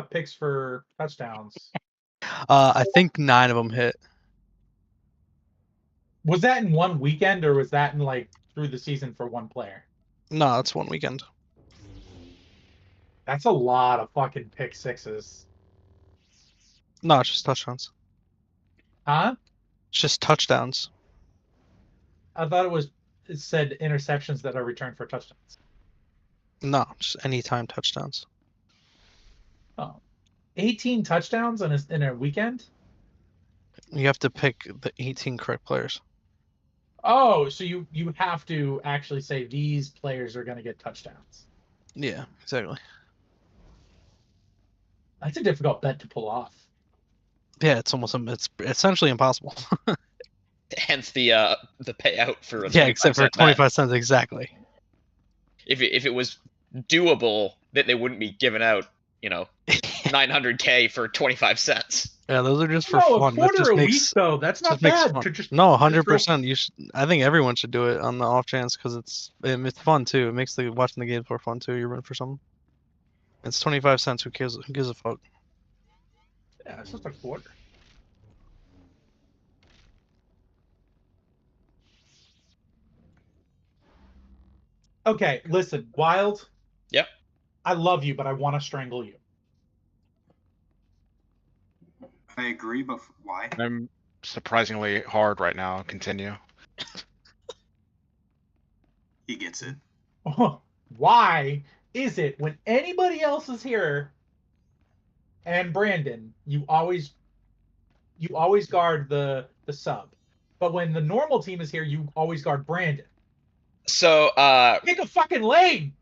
picks for touchdowns? I think 9 of them hit. Was that in one weekend, or was that in like through the season for one player? No, it's one weekend. That's a lot of fucking pick sixes. No, it's just touchdowns. Huh? It's just touchdowns. I thought it said interceptions that are returned for touchdowns. No, just anytime touchdowns. Oh. 18 touchdowns in a weekend? You have to pick the 18 correct players. Oh, so you have to actually say these players are going to get touchdowns. Yeah, exactly. That's a difficult bet to pull off. Yeah, it's essentially impossible. Hence the payout for yeah, except for 25 cents exactly. If it was doable, that they wouldn't be giving out, 900K for 25 cents. Yeah, those are just for fun. A quarter a week, though. That's not bad. No, 100%. You should. I think everyone should do it on the off chance because it's fun too. It makes watching the games more fun too. You're rooting for something. It's 25 cents. Who cares? Who gives a fuck? Yeah, it's just a quarter. Okay, listen, Wild. Yep. I love you, but I want to strangle you. I agree, but why? I'm surprisingly hard right now. Continue. He gets it. Why is it when anybody else is here and Brandon, you always guard the sub, but when the normal team is here, you always guard Brandon? So pick a fucking lane.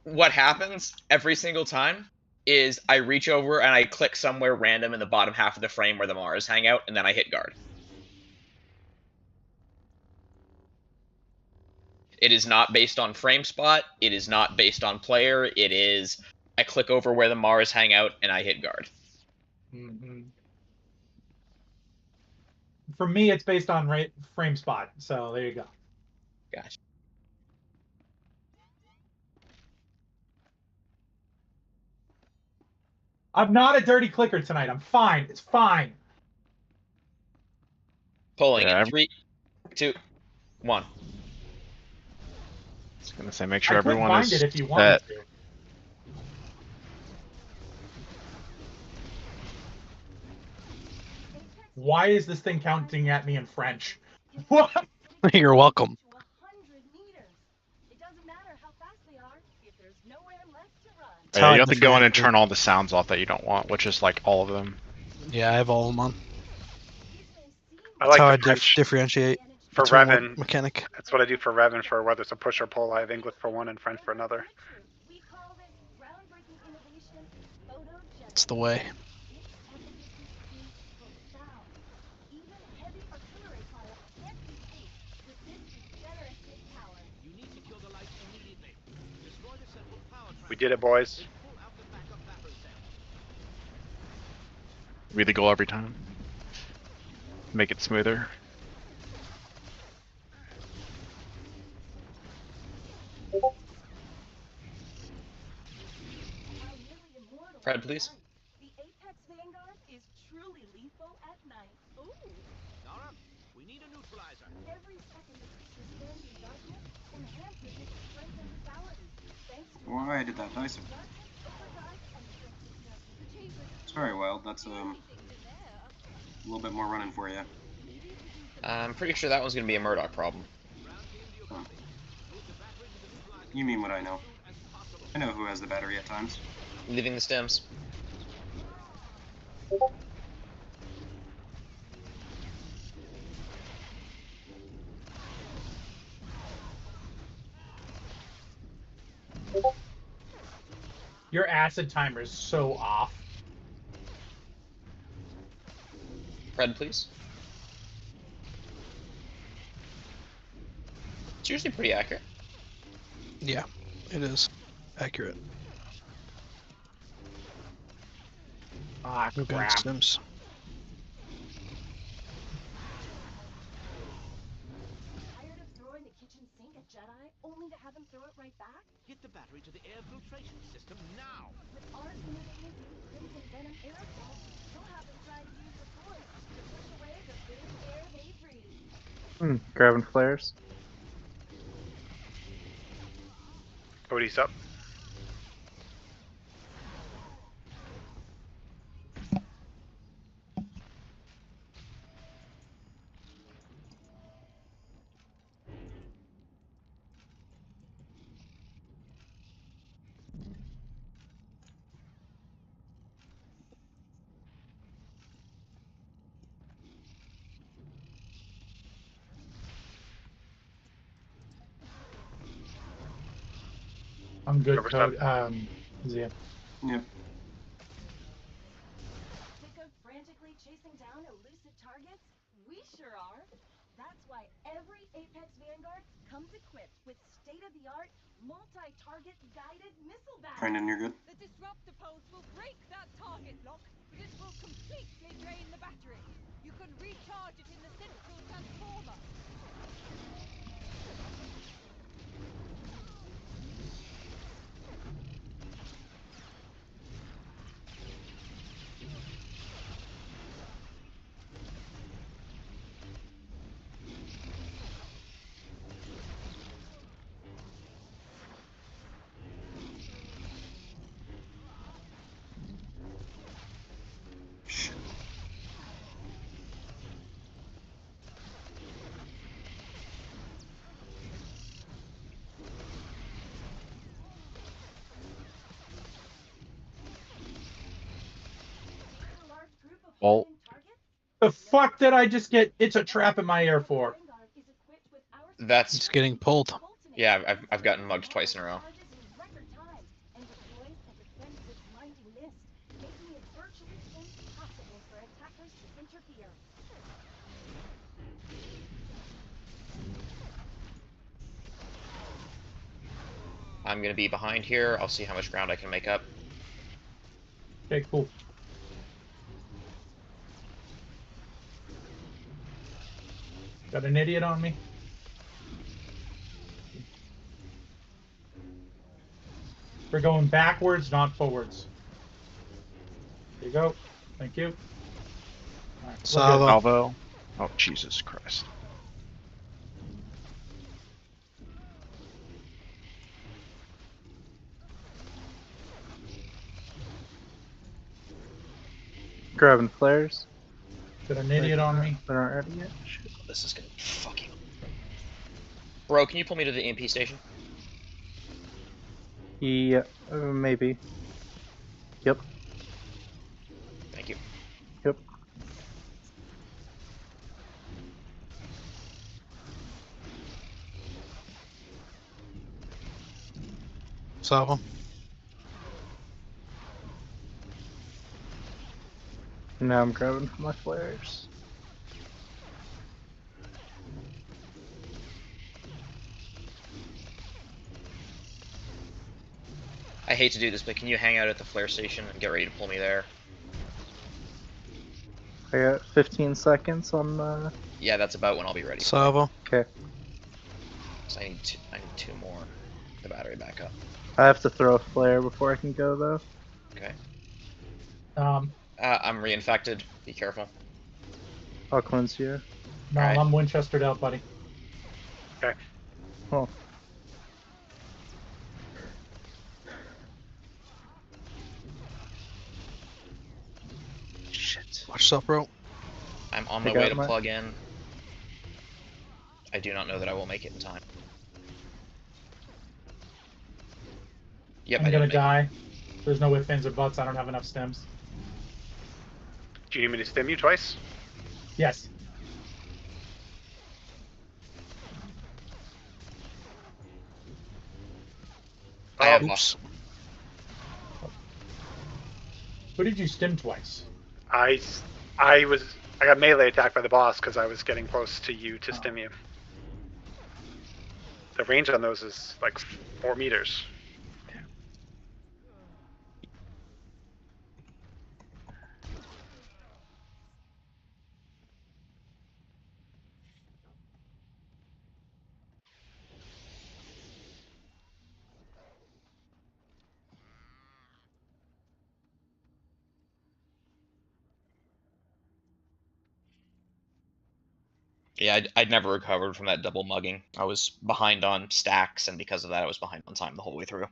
What happens every single time is I reach over and I click somewhere random in the bottom half of the frame where the Mars hang out, and then I hit guard. It is not based on frame spot. It is not based on player. It is I click over where the Mars hang out and I hit guard. Mm-hmm. For me, it's based on frame spot. So there you go. Gotcha. I'm not a dirty clicker tonight. I'm fine. It's fine. Pulling in 3, 2, 1. I was gonna say, make sure I everyone find is it if you want to. Why is this thing counting at me in French? What? You're welcome. Yeah, you have to go in and turn all the sounds off that you don't want, which is like all of them. Yeah, I have all of them on. I like That's how I the French differentiate for Revan. Mechanic. That's what I do for Revan for whether it's a push or pull. I have English for one and French for another. It's the way. We did it, boys. Read the goal every time. Make it smoother. Fred, please. The Apex Vanguard is truly lethal at night. Ooh. Nora, we need a neutralizer. Every second the creature stands in darkness enhances its strength and vitality. Thanks to Why did that dice? Sorry, Wild. That's a little bit more running for you. I'm pretty sure that one's gonna be a Murdoch problem. Huh. You mean what I know. I know who has the battery at times. Leaving the stems. Your acid timer is so off. Fred, please. It's usually pretty accurate. Yeah, it is accurate. Ah, Who crap. got Sims? Tired of throwing the kitchen sink at Jedi only to have him throw it right back? Get the battery to the air filtration system now. With our innovative Grabbing flares. Cody's up. I'm good, Whoever's Code. up. Zia. Yep. Sick of frantically chasing down elusive targets? We sure are. That's why every Apex Vanguard comes equipped with state-of-the-art, multi-target guided missile batteries. Brandon, you're good. The disruptor pulse will break that target lock, but it will completely drain the battery. You can recharge it in the central transformer. Shit. A large group of Well- hidden targets? The fuck did I just get? It's a trap in my air for. Vanguard is equipped with our That's It's getting pulled. yeah. I've gotten mugged twice in a row. charges in record time and deploys a defensive blinding mist, making it virtually impossible for attackers to interfere. I'm gonna be behind here. I'll see how much ground I can make up. Okay, cool. Got an idiot on me. We're going backwards, not forwards. There you go. Thank you. All right, we're good. Salvo. Salvo. Oh, Jesus Christ. Grabbing flares. Got an idiot on me. That aren't ready yet. Shit. This is gonna be fucking. Bro, can you pull me to the EMP station? Yeah, maybe. Yep. Thank you. Yep. Salvo. Now I'm grabbing for my flares. I hate to do this, but can you hang out at the flare station and get ready to pull me there? I got 15 seconds on the. Yeah, that's about when I'll be ready. Salvo. Okay. So I need two more. The battery back up. I have to throw a flare before I can go though. Okay. I'm I'm reinfected. Be careful. I'll cleanse you. no, Alright. I'm Winchestered out, buddy. Okay. Oh. Shit. Watch yourself, bro. I'm on I my way got to my- plug in. I do not know that I will make it in time. Yep, I I'm gonna didn't make it. die. There's no ifs, ands, or buts. I don't have enough stems. Do you need me to stim you twice? Yes. I have Oops. Who did you stim twice? I got melee attacked by the boss because I was getting close to you to stim you. The range on those is like 4 meters. Yeah, I'd never recovered from that double mugging. I was behind on stacks, and because of that, I was behind on time the whole way through.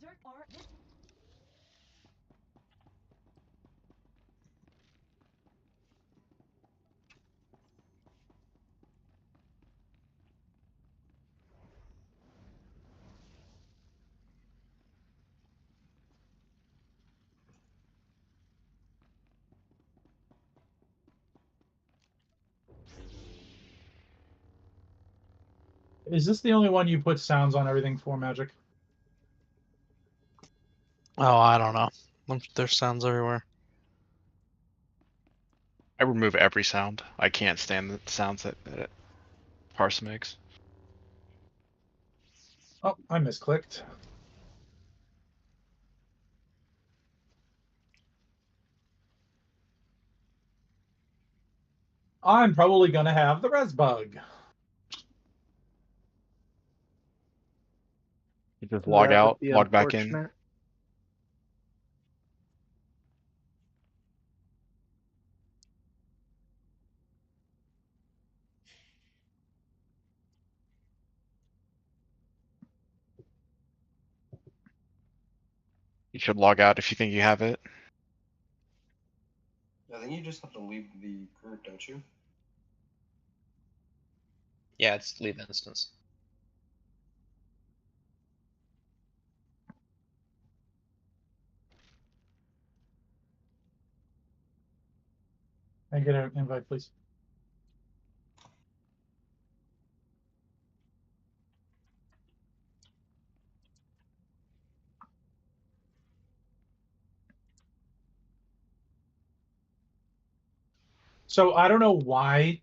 SWTOR, this Is this the only one you put sounds on everything for, Magic? Oh, I don't know. There's sounds everywhere. I remove every sound. I can't stand the sounds that Parse makes. Oh, I misclicked. I'm probably gonna have the res bug. You just log That would out, be log back in. unfortunate. You should log out if you think you have it. I think you just have to leave the group, don't you? Yeah, it's leave instance. Can I get an invite, please? So I don't know why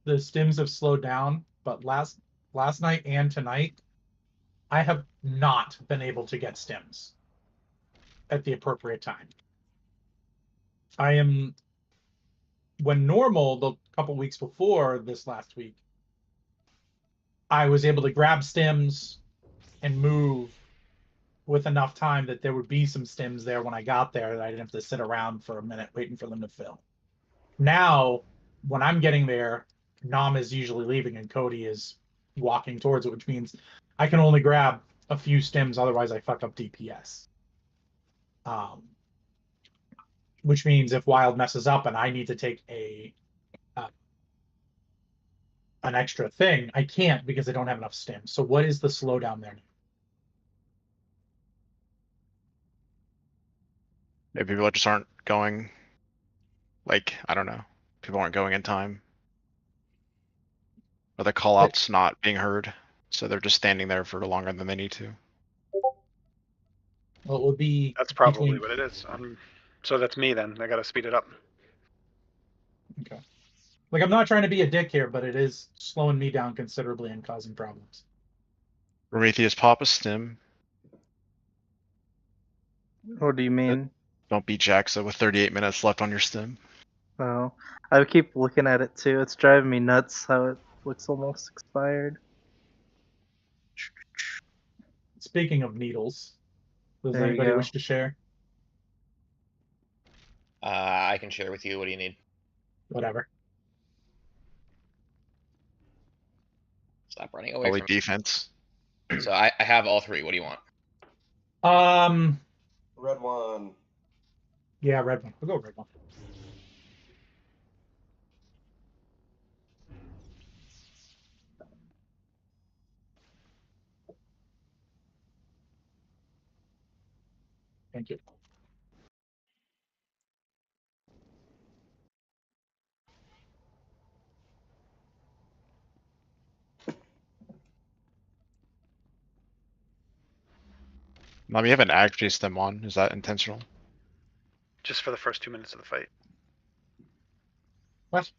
the stims have slowed down, but last night and tonight, I have not been able to get stims at the appropriate time. I am, when normal, the couple weeks before this last week, I was able to grab stims and move with enough time that there would be some stims there when I got there, that I didn't have to sit around for a minute waiting for them to fill. Now, when I'm getting there, Nam is usually leaving and Cody is walking towards it, which means I can only grab a few stims, otherwise I fuck up DPS. Which means if Wild messes up and I need to take an extra thing, I can't because I don't have enough stims. So what is the slowdown there? Maybe people just aren't going, like, I don't know. People aren't going in time. Or the call-out's not being heard. So they're just standing there for longer than they need to. Well, it would be That's probably between... what it is. So that's me then. I gotta speed it up. Okay. Like, I'm not trying to be a dick here, but it is slowing me down considerably and causing problems. Prometheus, pop a stim. What do you mean? Don't beat Jaxa with 38 minutes left on your stim. Oh, I keep looking at it too. It's driving me nuts how it looks almost expired. Speaking of needles, does There you anybody go. wish to share? I can share with you. What do you need? Whatever. Stop running away Probably from defense. me. So I have all three. What do you want? red one. Yeah, red one. We'll go red one. Thank you. Mom, you have an accuracy stem on. Is that intentional? Just for the first 2 minutes of the fight. What?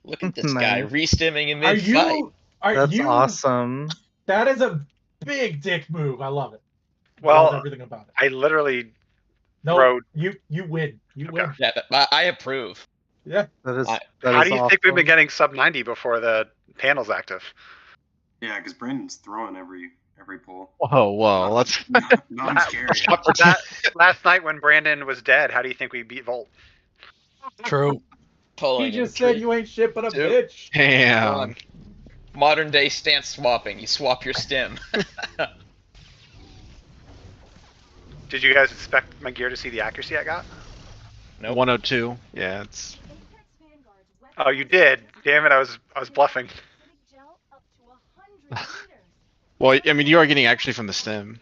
Look at this guy Nice. re-stimming in Are mid-fight. you? Are That's you? awesome. That is a big dick move. I love it. Well, Love everything about it. I literally No, wrote. you win. You Okay. win. Yeah, I approve. Yeah. That is. I- That How is do you think we've been awesome. getting sub 90 before the panel's active? Yeah, because Brandon's throwing every pull. Whoa, whoa, let's. Not scary. Last night when Brandon was dead, how do you think we beat Volt? True. Pulling He and just said retreat. you ain't shit but a Dude. bitch. Come Damn. on. Modern day stance swapping. You swap your stem. Did you guys expect my gear to see the accuracy I got? Nope. 102. Yeah, it's. Oh, you did. Damn it, I was bluffing. Well, I mean, you are getting actually from the stem.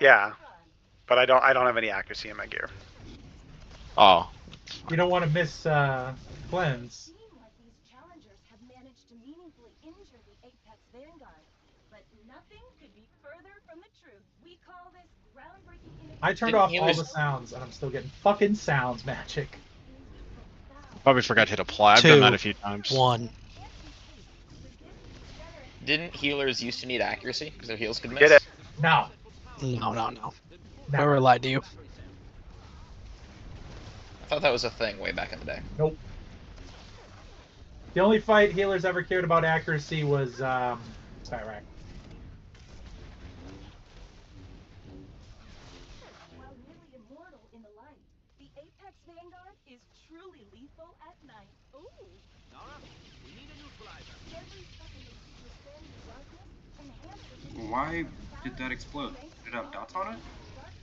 Yeah, but I don't have any accuracy in my gear. Oh. You don't want to miss cleanse. I turned Didn't off all healers- the sounds and I'm still getting fucking sounds magic. Probably forgot to hit apply. I've done that 2, a few times. 1. Didn't healers used to need accuracy because their heals could miss? Did it. No. No. Never. Whoever lied to you. I thought that was a thing way back in the day. Nope. The only fight healers ever cared about accuracy was Cyrac. While nearly immortal in the light, the Apex Vanguard is truly lethal at night. Ooh. Nora, we need a neutralizer. Every second they keep withstanding the darkness enhances Why did that explode? Did it have dots on it?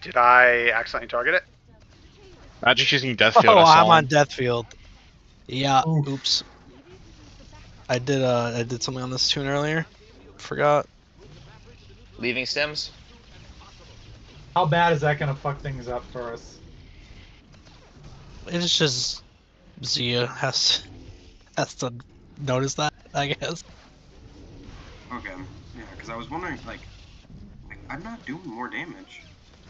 Did I accidentally target it? Magic using Deathfield. Oh, I saw I'm on him. Deathfield. Yeah. Oof. Oops. I did something on this tune earlier. Forgot. Leaving stems? How bad is that gonna fuck things up for us? It's just Zia has to notice that, I guess. Okay. Yeah, because I was wondering, like, I'm not doing more damage.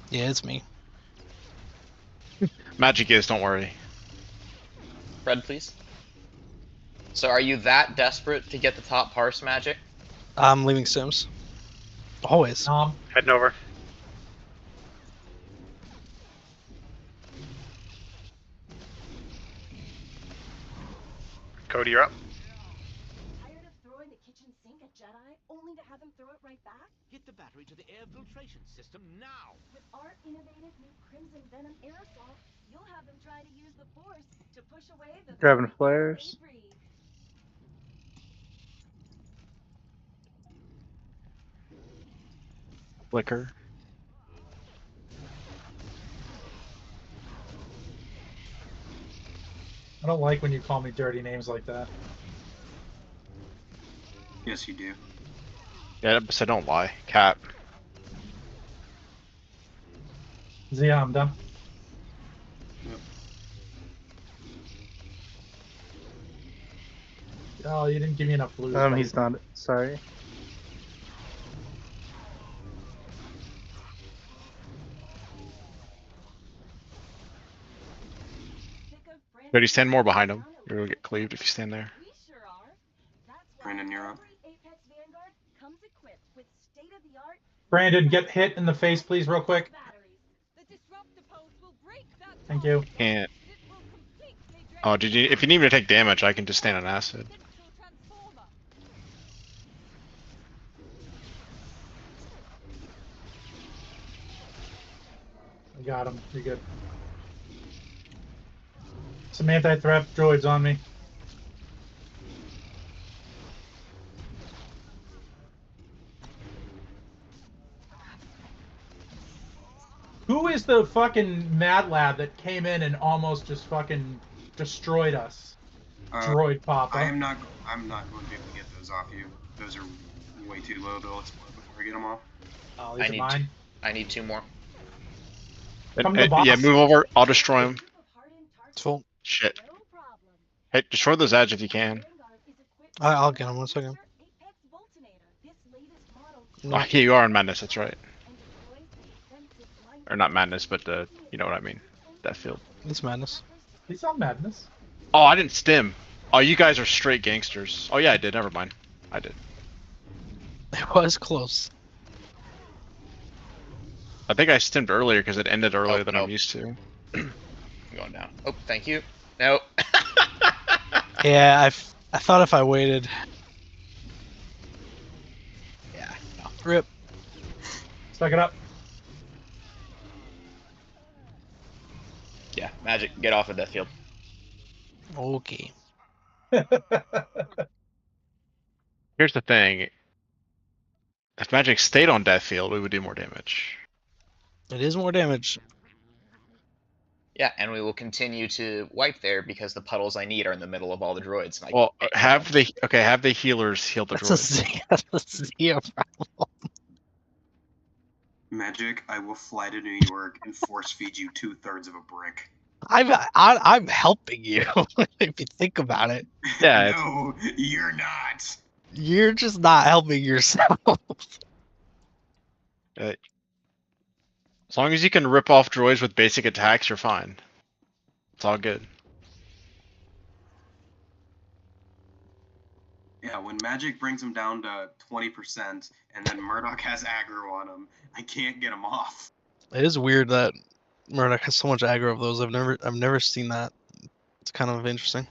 Yeah, it's me. Magic is. Don't worry. Fred, please. So are you that desperate to get the top parse magic? I'm leaving Sims. Always. Heading over. Cody, you're up. Tired of throwing the kitchen sink at Jedi only to have him throw it right back? Get the battery to the air filtration system now. With our innovative new Crimson Venom aerosol, you'll have them try to use the Force to push away the Grabbing very air flares. they breathe. Flicker. I don't like when you call me dirty names like that. Yes, you do. Yeah, so don't lie. Cap. Zia, I'm done. Yep. Oh, you didn't give me enough blues. He's not. Sorry. Cody, stand more behind him. You're gonna get cleaved if you stand there. We sure are. That's why Brandon, you're up. every Apex Vanguard comes equipped with state-of-the-art Brandon, get hit in the face, please, real quick. batteries. The disruptor pulse will break that Thank you. Can't. It will completely drain Oh, did you? If you need me to take damage, I can just stand on acid. central transformer. I got him. You're good. Some anti-threat droids on me. Who Who is the fucking mad lad that came in and almost just fucking destroyed us? Droid Papa. I'm not going to be able to get those off you. Those are way too low. They'll explode before I get them off. Oh, these are mine. I need 2 more. Come to the boss. Yeah, move over. I'll destroy him. It's full. Shit. Hey, destroy those edge if you can. I'll get him 1 second. Oh, here you are in Madness, that's right. Or not Madness, but you know what I mean. That field. It's Madness. He's on Madness. Oh, I didn't stim. Oh, you guys are straight gangsters. Oh yeah, I did. Never mind. I did. It was close. I think I stimmed earlier because it ended earlier than nope. I'm used to. I'm going down. Oh, thank you. No. Yeah, I thought if I waited. Yeah. No. Rip. Suck it up. Yeah, Magic, get off of that field. Okay. Here's the thing. If Magic stayed on Death Field, we would do more damage. It is more damage. Yeah, and we will continue to wipe there because the puddles I need are in the middle of all the droids. And Well, have the healers heal the droids. That's a Zia problem. Magic, I will fly to New York and force feed you 2/3 of a brick. I'm helping you if you think about it. Yeah. No, you're not. You're just not helping yourself. As long as you can rip off droids with basic attacks, you're fine. It's all good. Yeah, when Magic brings him down to 20% and then Murdoch has aggro on him, I can't get him off. It is weird that Murdoch has so much aggro of those. I've never seen that. It's kind of interesting.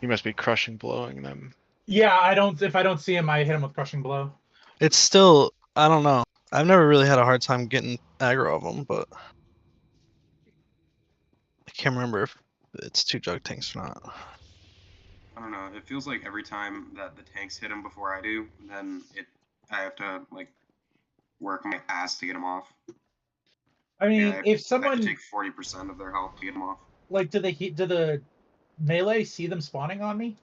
You must be crushing blowing them. Yeah, if I don't see him, I hit him with crushing blow. It's still, I don't know. I've never really had a hard time getting aggro of them, but I can't remember if it's 2 jug tanks or not. I don't know. It feels like every time that the tanks hit him before I do, then I have to like work my ass to get him off. I mean, Yeah, if I someone have to take 40% of their health to get them off. like, do the melee see them spawning on me?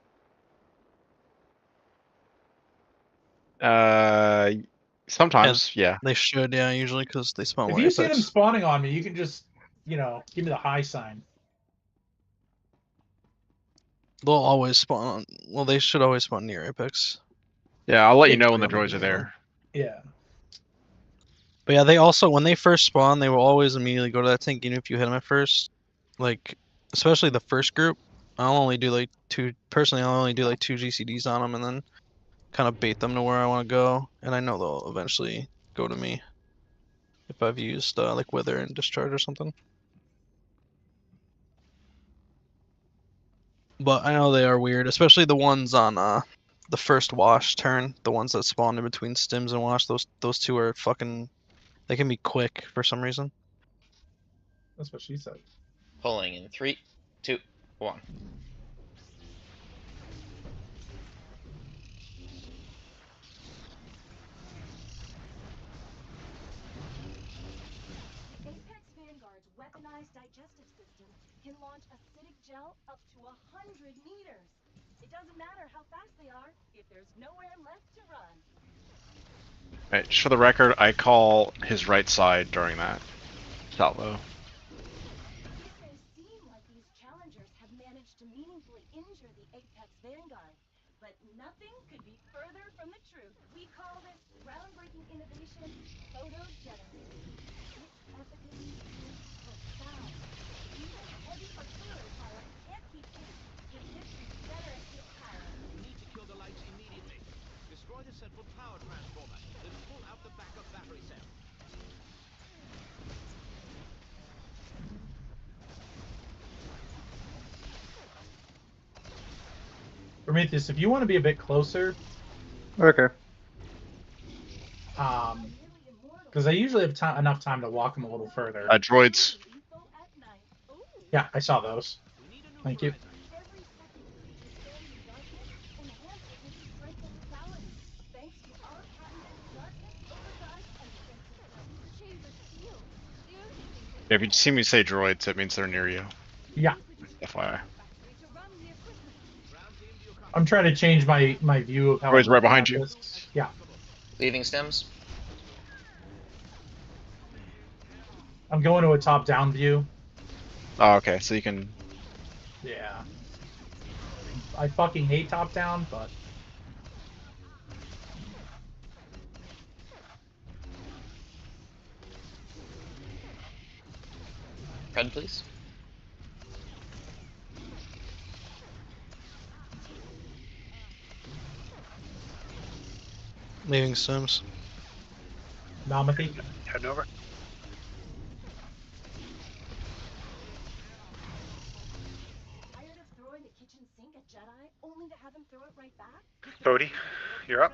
Sometimes, yeah. They should, yeah, usually because they spawn If more you see them apex. spawning on me, you can just, give me the high sign. They'll always spawn on. Well, they should always spawn near apex. Yeah, I'll let you know when the droids are there. Yeah. But yeah, they also, when they first spawn, they will always immediately go to that tank, even if you hit them at first. Like, especially the first group. I'll only do like 2 GCDs on them and then kind of bait them to where I want to go. And I know they'll eventually go to me if I've used like Wither and Discharge or something. But I know they are weird, especially the ones on the first wash turn, the ones that spawn in between stims and wash. Those 2 are fucking. They can be quick for some reason. That's what she said. Pulling in 3, 2, 1. Apex Vanguard's weaponized digestive system can launch acidic gel up to 100 meters. It doesn't matter how fast they are if there's nowhere left to run. Right, just for the record, I call his right side during that salvo. It may seem like these challengers have managed to meaningfully injure the Apex Vanguard, but nothing could be further from the truth. We call this groundbreaking innovation photogenic. Its efficacy is profound. Even heavy artillery fire can't keep pace with this regenerative hit power. You need to kill the lights immediately. Destroy the central power transformer, then pull out the backup battery cell. Prometheus, if you want to be a bit closer, Okay. because I usually have enough time to walk them a little further. Droids. Yeah, I saw those. Thank you. Chamber sealed. The only thing If you see me say droids, it means they're near you. Yeah. FYI. I'm trying to change my view of how Droid's I'm right looking behind at you. this. Yeah. Leaving stems. I'm going to a top-down view. Oh, okay, so you can. Yeah. I fucking hate top-down, but Pred, please. Leaving Sims. Namathi. Heading over. Tired of throwing the kitchen sink at Jedi only to have him throw it right back? Bodhi, you're up.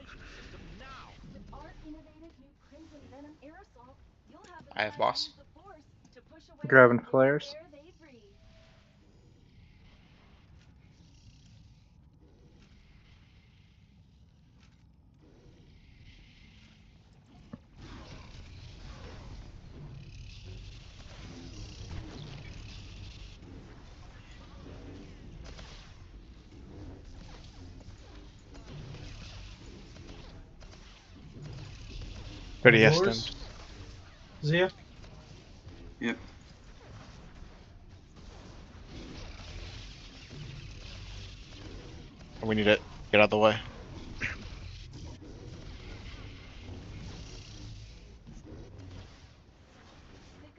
With our innovative new Crimson Venom aerosol, you'll have the I have Jedi boss. use the Force to push away Grabbing the flares. air they breathe. But he has Yours? stemmed. Zia? Yep. We need it. Get out of the way. Sick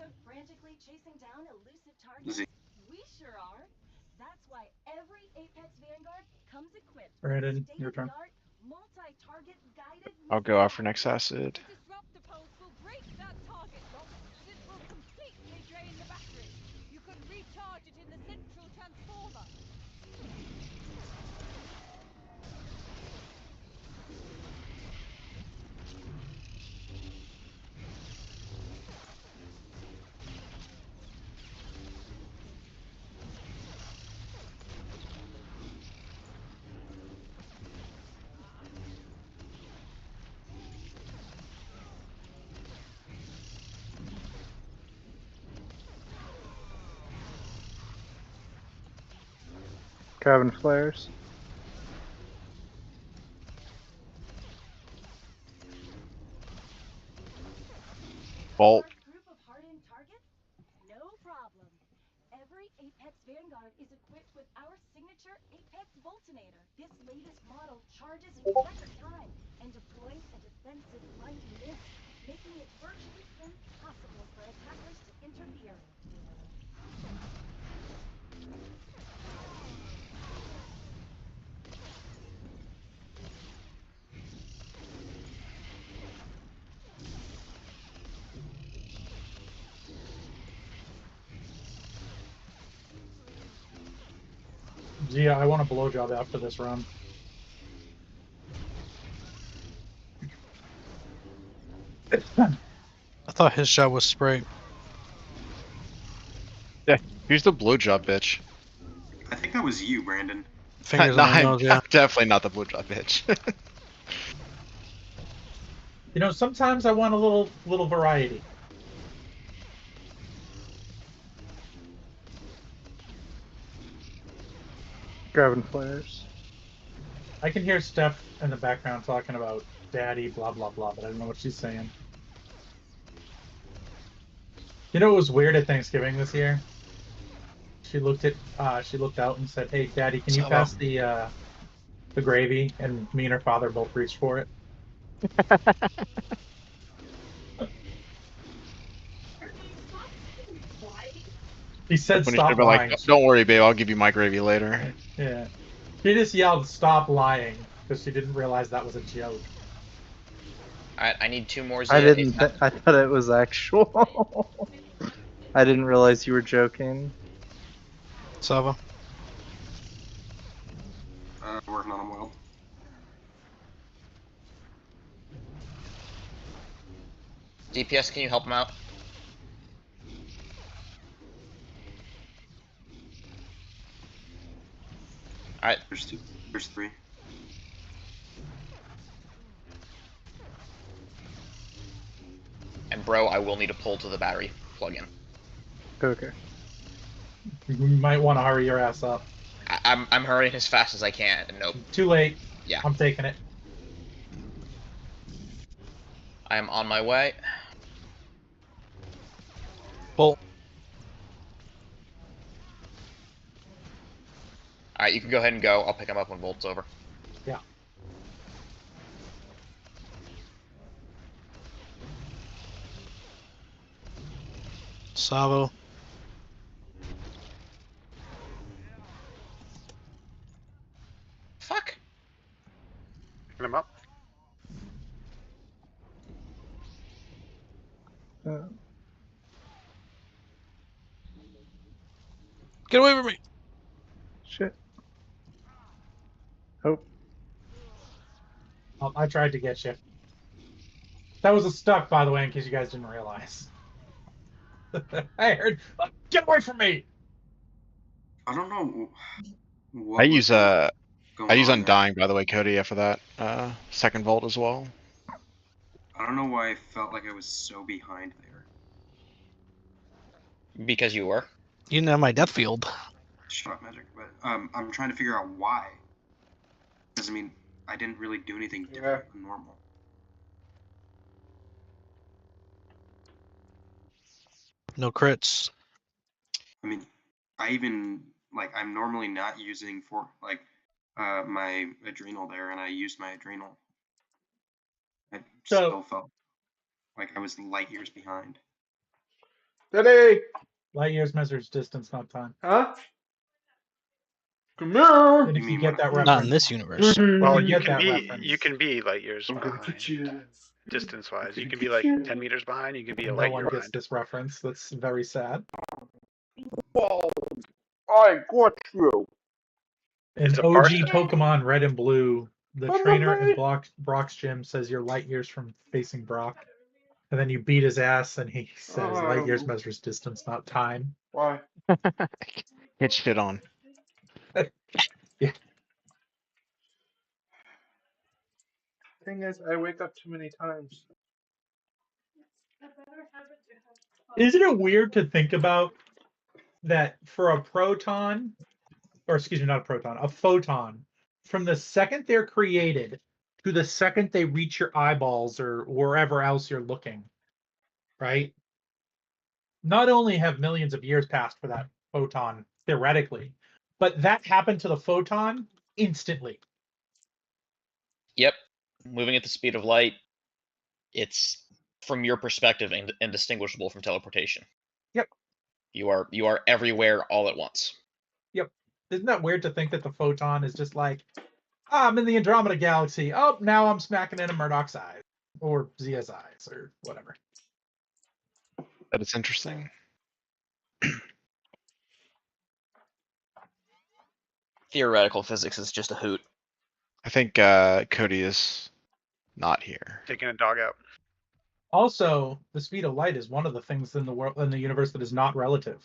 of frantically chasing down elusive targets? Z. We sure are. That's why every Apex Vanguard comes equipped Brandon, with your turn. state-of-the-art multi-target guided I'll go out for next acid. The disruptor pulse will break that target lock, but it will completely drain the battery. You can recharge it in the central transformer. Grabbing flares. Bolt. Large group of hardened targets? No problem. Every Apex Vanguard is equipped with our signature Apex Voltinator. This latest model charges in record time and deploys a defensive blinding mist, making it virtually impossible for attackers to interfere. Zia, I want a blowjob after this run. I thought his job was spray. Yeah, here's the blowjob bitch. I think that was you, Brandon. Fingers No, on the I'm nose, yeah. definitely not the blowjob bitch. You know, sometimes I want a little variety. Grabbing flares. I can hear Steph in the background talking about daddy, blah blah blah, but I don't know what she's saying. You know what was weird at Thanksgiving this year? She looked out and said, "Hey, Daddy, can you Hello. pass the gravy?" And me and her father both reached for it. He said, When he should "Stop have been like, lying." "Don't worry, babe, I'll give you my gravy later." Yeah. She just yelled, "Stop lying," because she didn't realize that was a joke. Alright, I need 2 more I Zia. didn't. I thought it was actual. I didn't realize you were joking. Sava. Working on them well. DPS, can you help him out? Alright, There's 2. There's 3. and bro, I will need a pull to the battery plug-in. Okay. You might want to hurry your ass up. I'm hurrying as fast as I can. Nope. Too late. Yeah. I'm taking it. I am on my way. Well, Alright, you can go ahead and go. I'll pick him up when Volt's over. Yeah. Savo. Fuck. Picking him up. Get away from me! Shit. Oh. I tried to get you. That was a stuck, by the way, in case you guys didn't realize. I heard. Get away from me! I don't know. What I was use going on there. Undying, by the way, Cody, after that second Volt as well. I don't know why I felt like I was so behind there. Because you were. You didn't have my death field. Shut up, Magic. But I'm trying to figure out why. Because I mean, I didn't really do anything different than normal. No crits. I mean, I even like I'm normally not using my adrenal there, and I used my adrenal. I still felt like I was light years behind. Daddy! Light years measures distance, not time. Huh? Come here! And if You you mean get that when- reference, Not in this universe. Well, you you get can that be reference. light years I'm gonna behind, get you. distance-wise. You gonna can be get like you. 10 meters behind. You can be a no light one year gets behind. this reference. That's very sad. Whoa! I got you! In It's a OG parsec. Pokemon Red and Blue, the Bye-bye. trainer in Brock's gym says you're light years from facing Brock. And then you beat his ass, and he says light years measures distance, not time. Why? Get shit on. Thing is, I wake up too many times. Isn't it weird to think about that for a proton, or excuse me, not a proton, a photon, from the second they're created to the second they reach your eyeballs or wherever else you're looking, right? Not only have millions of years passed for that photon, theoretically, but that happened to the photon instantly. Yep. Moving at the speed of light, it's from your perspective indistinguishable from teleportation. Yep. You are everywhere all at once. Yep. Isn't that weird to think that the photon is just like, I'm in the Andromeda Galaxy. Oh, now I'm smacking into Murdoch's eyes. Or Zia's eyes, or whatever. That is interesting. Theoretical physics is just a hoot. I think Cody is not here. Taking a dog out. Also, the speed of light is one of the things in the world, in the universe, that is not relative.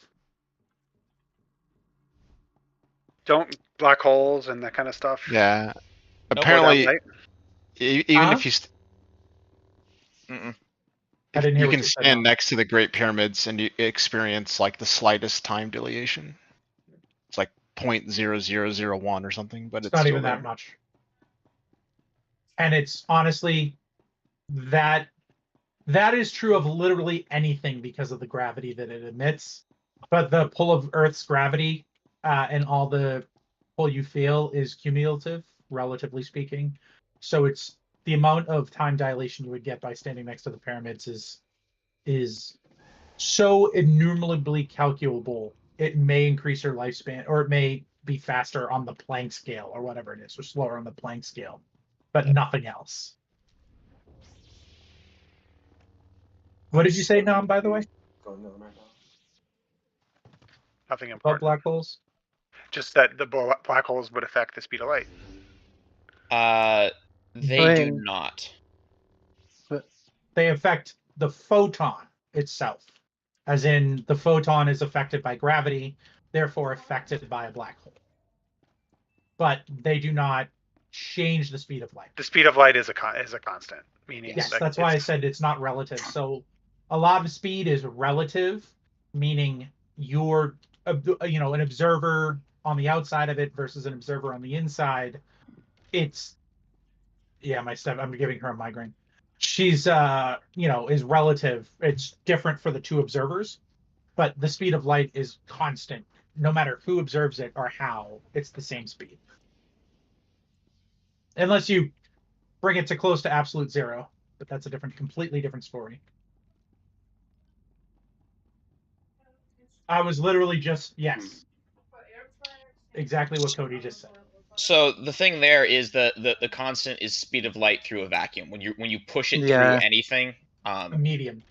Don't black holes and that kind of stuff. Yeah. Go Apparently, down light. even if you Mm-mm. I didn't hear you what can you said, stand Mom. next to the Great Pyramids and you experience like the slightest time dilation. It's like 0.0001 or something, but It's it's not still even there. that much. And it's honestly that is true of literally anything because of the gravity that it emits. But the pull of Earth's gravity and all the pull you feel is cumulative, relatively speaking. So it's the amount of time dilation you would get by standing next to the pyramids is so innumerably calculable. It may increase your lifespan, or it may be faster on the Planck scale, or whatever it is, or slower on the Planck scale, but nothing else. What did you say, Nam, by the way? Nothing About important. black holes? Just that the black holes would affect the speed of light. They do mean- not. They affect the photon itself, as in the photon is affected by gravity, therefore affected by a black hole. But they do not change the speed of light. The speed of light is a constant, meaning Yes, that that's why I it's- said it's not relative. So a lot of speed is relative, meaning you're an observer on the outside of it versus an observer on the inside, it's I'm giving her a migraine. She's is relative. It's different for the two observers, but the speed of light is constant no matter who observes it or how. It's the same speed. Unless you bring it to close to absolute zero, but that's a completely different story. I was literally just exactly what Cody just said. So the thing there is the constant is speed of light through a vacuum. When you push it through Yeah. anything, A medium.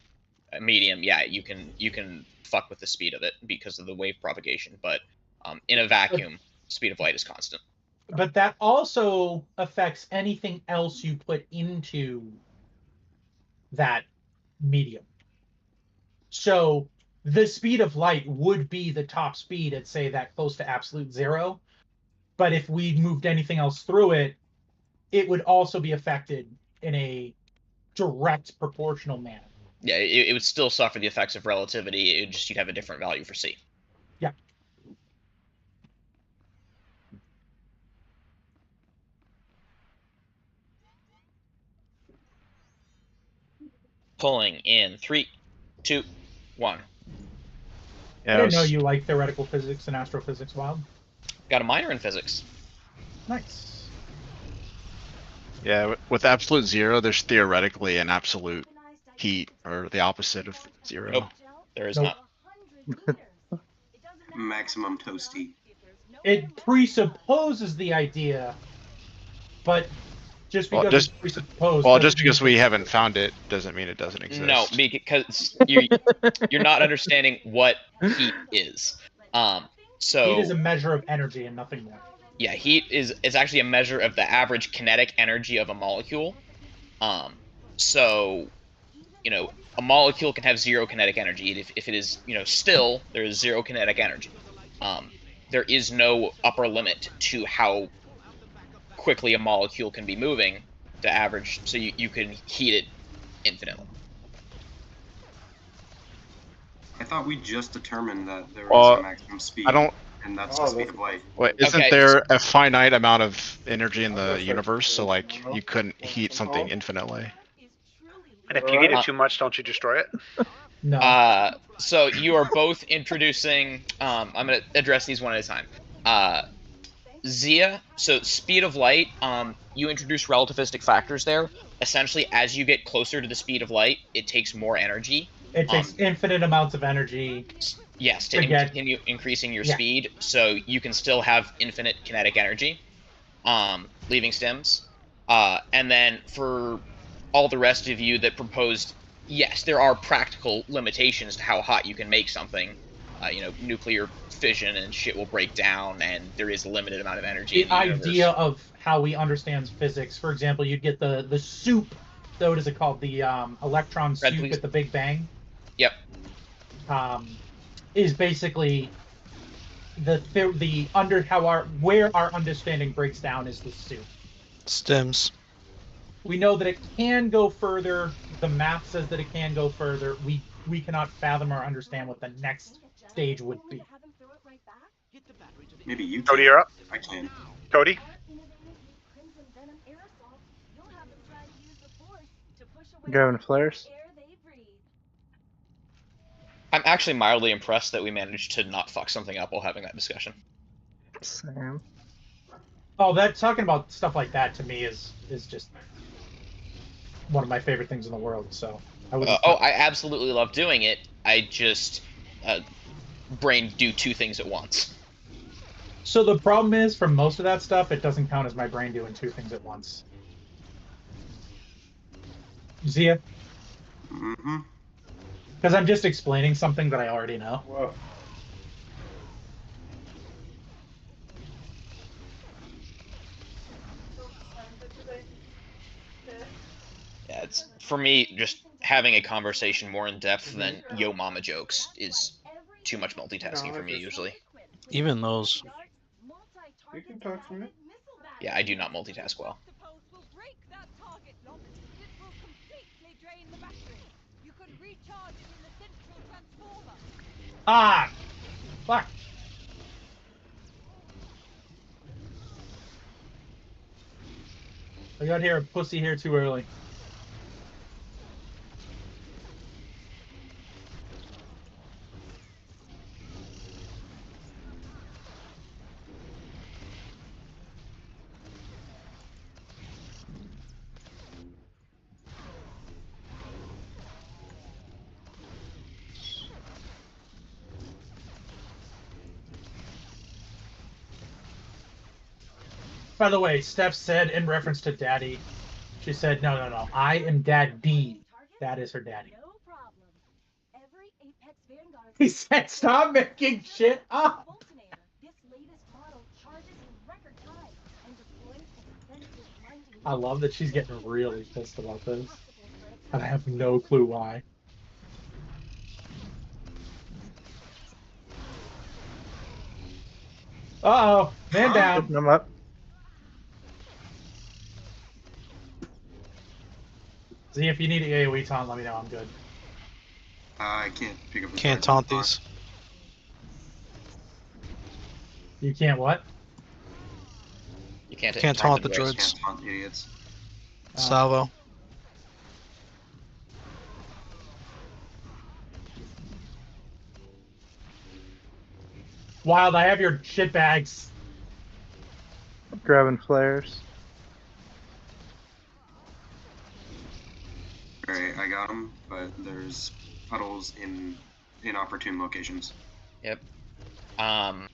yeah, you can fuck with the speed of it because of the wave propagation. But in a vacuum, speed of light is constant. But that also affects anything else you put into that medium. So the speed of light would be the top speed at, say, that close to absolute zero. But if we moved anything else through it, it would also be affected in a direct proportional manner. Yeah, it would still suffer the effects of relativity. You'd have a different value for C. Yeah. Pulling in 3, 2, 1. I didn't know you liked theoretical physics and astrophysics, Wild. Got a minor in physics. Nice. Yeah, with absolute zero, there's theoretically an absolute heat, or the opposite of zero. Nope, there is not. Maximum toasty. It presupposes the idea, but just because it's presupposed. Well, just because we haven't found it doesn't mean it doesn't exist. No, because you're not understanding what heat is. So heat is a measure of energy and nothing more. Yeah, heat is actually a measure of the average kinetic energy of a molecule. So, a molecule can have zero kinetic energy. If it is, still, there is zero kinetic energy. There is no upper limit to how quickly a molecule can be moving to average, so you can heat it infinitely. I thought we just determined that there was a maximum speed. And that's the speed of light. Wait, isn't there a finite amount of energy in the universe? So, like, you couldn't heat something infinitely. And if you heat it too much, don't you destroy it? No. So you are both introducing. I'm going to address these one at a time. Zia, so speed of light. You introduce relativistic factors there. Essentially, as you get closer to the speed of light, it takes more energy. It takes infinite amounts of energy. Yes, to continue increasing your speed, so you can still have infinite kinetic energy, leaving stems. And then for all the rest of you that proposed, yes, there are practical limitations to how hot you can make something. Nuclear fission and shit will break down, and there is a limited amount of energy. The idea of how we understand physics, for example, you'd get the soup. So what is it called? The electron soup at the Big Bang. Yep. Is basically where our understanding breaks down is the soup. Stems. We know that it can go further. The math says that it can go further. We cannot fathom or understand what the next stage would be. Maybe you can. Cody, you're up. I can. Cody? Grabbing flares. I'm actually mildly impressed that we managed to not fuck something up while having that discussion. Same. Oh, talking about stuff like that to me is just one of my favorite things in the world. So I absolutely love doing it. I just brain do two things at once. So the problem is, for most of that stuff, it doesn't count as my brain doing two things at once. Zia? Mm-hmm. Because I'm just explaining something that I already know. Whoa. Yeah, it's for me just having a conversation more in depth than yo mama jokes is too much multitasking for me usually. Even those. You can talk to me. Yeah, I do not multitask well. Ah! Fuck. I got here a pussy here too early. By the way, Steph said in reference to Daddy, she said, no, I am Daddy. That is her daddy. No problem. Every Apex Vanguard. He said, stop making shit up. This latest model charges in record time and deploys expensive blinding. I love that she's getting really pissed about this. And I have no clue why. Uh-oh. Man down. Putting them up. See, if you need an AoE taunt, let me know. I'm good. I can't pick up. Can't taunt these. You can't what? You can't taunt the droids. droids. Can't taunt idiots. Salvo. Wild, I have your shit bags. Grabbing flares. Alright, I got them, but there's puddles in inopportune locations. Yep. Let's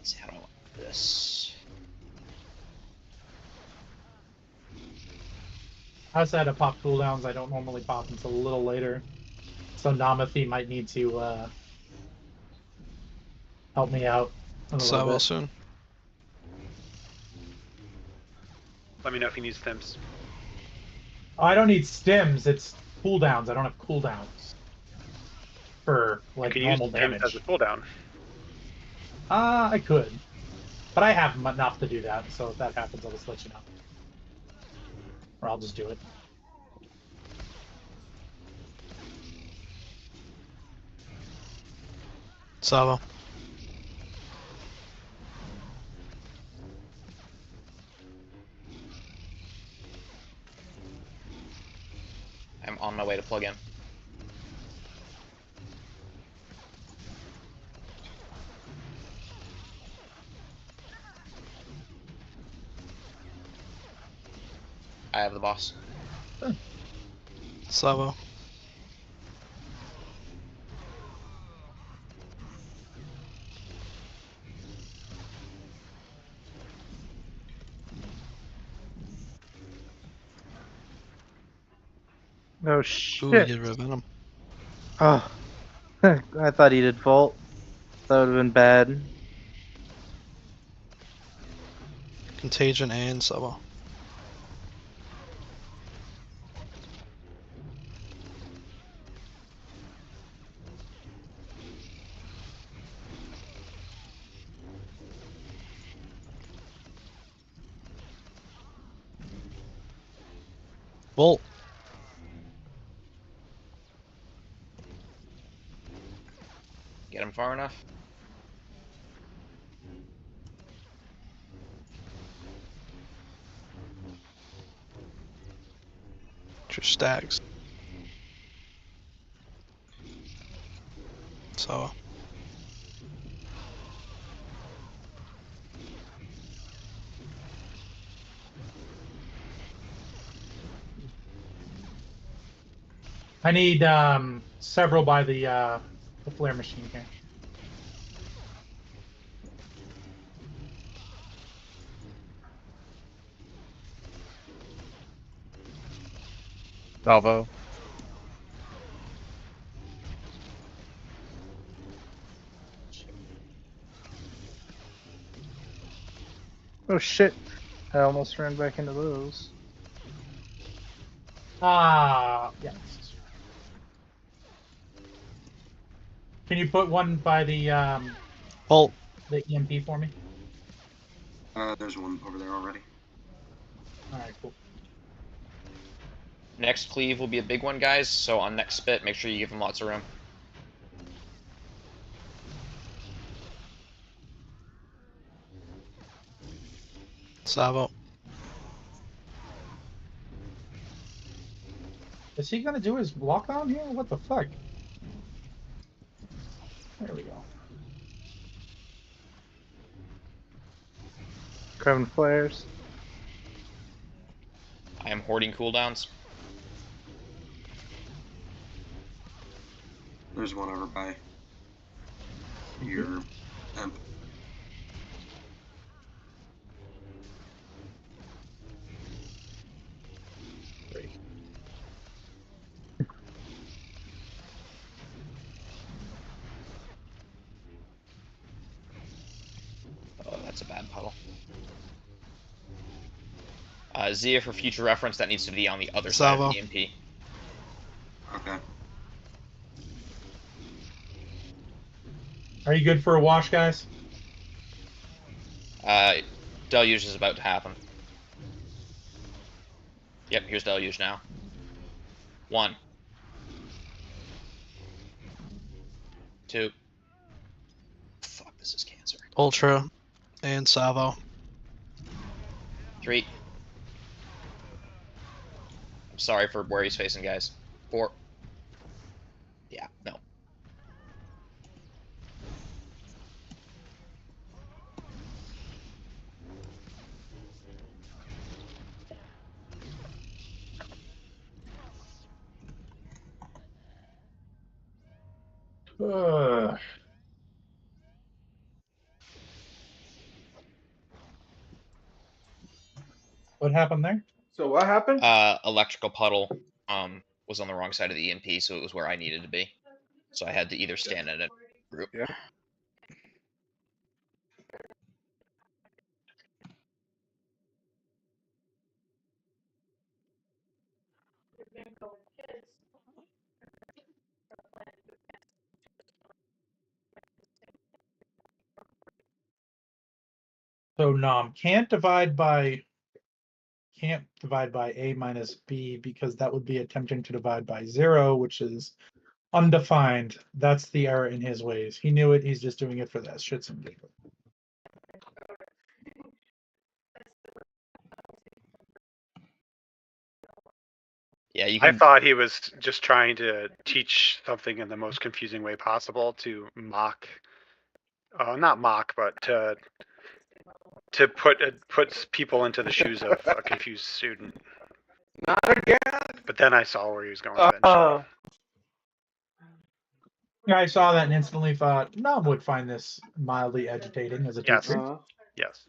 see how do I want this. Outside of pop cooldowns, I don't normally pop until a little later. So Namathi might need to help me out a little Salvo bit. soon. Let me know if you need stims. Oh, I don't need stims, it's cooldowns. I don't have cooldowns for like You can normal use damage. stims as a cooldown. I could. But I have enough to do that, so if that happens, I'll just let you know. Or I'll just do it. Salvo. I'm on my way to plug in. I have the boss. Salvo. Oh Ooh, he shit. did Venom. Oh. I thought he did Volt. That would have been bad. Contagion and Salvo. Volt. Get him far enough. Your stags. So. I need several by the flare machine here. Salvo. Oh shit. I almost ran back into those. Yeah. Can you put one by the Volt. the EMP for me? There's one over there already. Alright, cool. Next cleave will be a big one, guys, so on next spit, make sure you give him lots of room. Savo. Is he gonna do his walk on here? What the fuck? There we go. Grabbing flares. I am hoarding cooldowns. There's one over by your imp. Oh, that's a bad puddle. Zia, for future reference, that needs to be on the other side of the EMP. Okay. Are you good for a wash, guys? Deluge is about to happen. Yep, here's Deluge now. 1. 2. Fuck, this is cancer. Ultra and Savo. 3. I'm sorry for where he's facing, guys. 4. Yeah, no. What happened there? So what happened? Electrical puddle was on the wrong side of the EMP, so it was where I needed to be. So I had to either stand in a group. Yeah. So Nom can't divide by a minus b because that would be attempting to divide by 0, which is undefined. That's the error in his ways. He knew it. He's just doing it for that shits and giggles. Yeah, you I can. thought he was just trying to teach something in the most confusing way possible to mock, not mock, but to put people into the shoes of a confused student. Not again. But then I saw where he was going eventually. Yeah, I saw that and instantly thought Nom would find this mildly agitating as a Yes. teacher. Yes.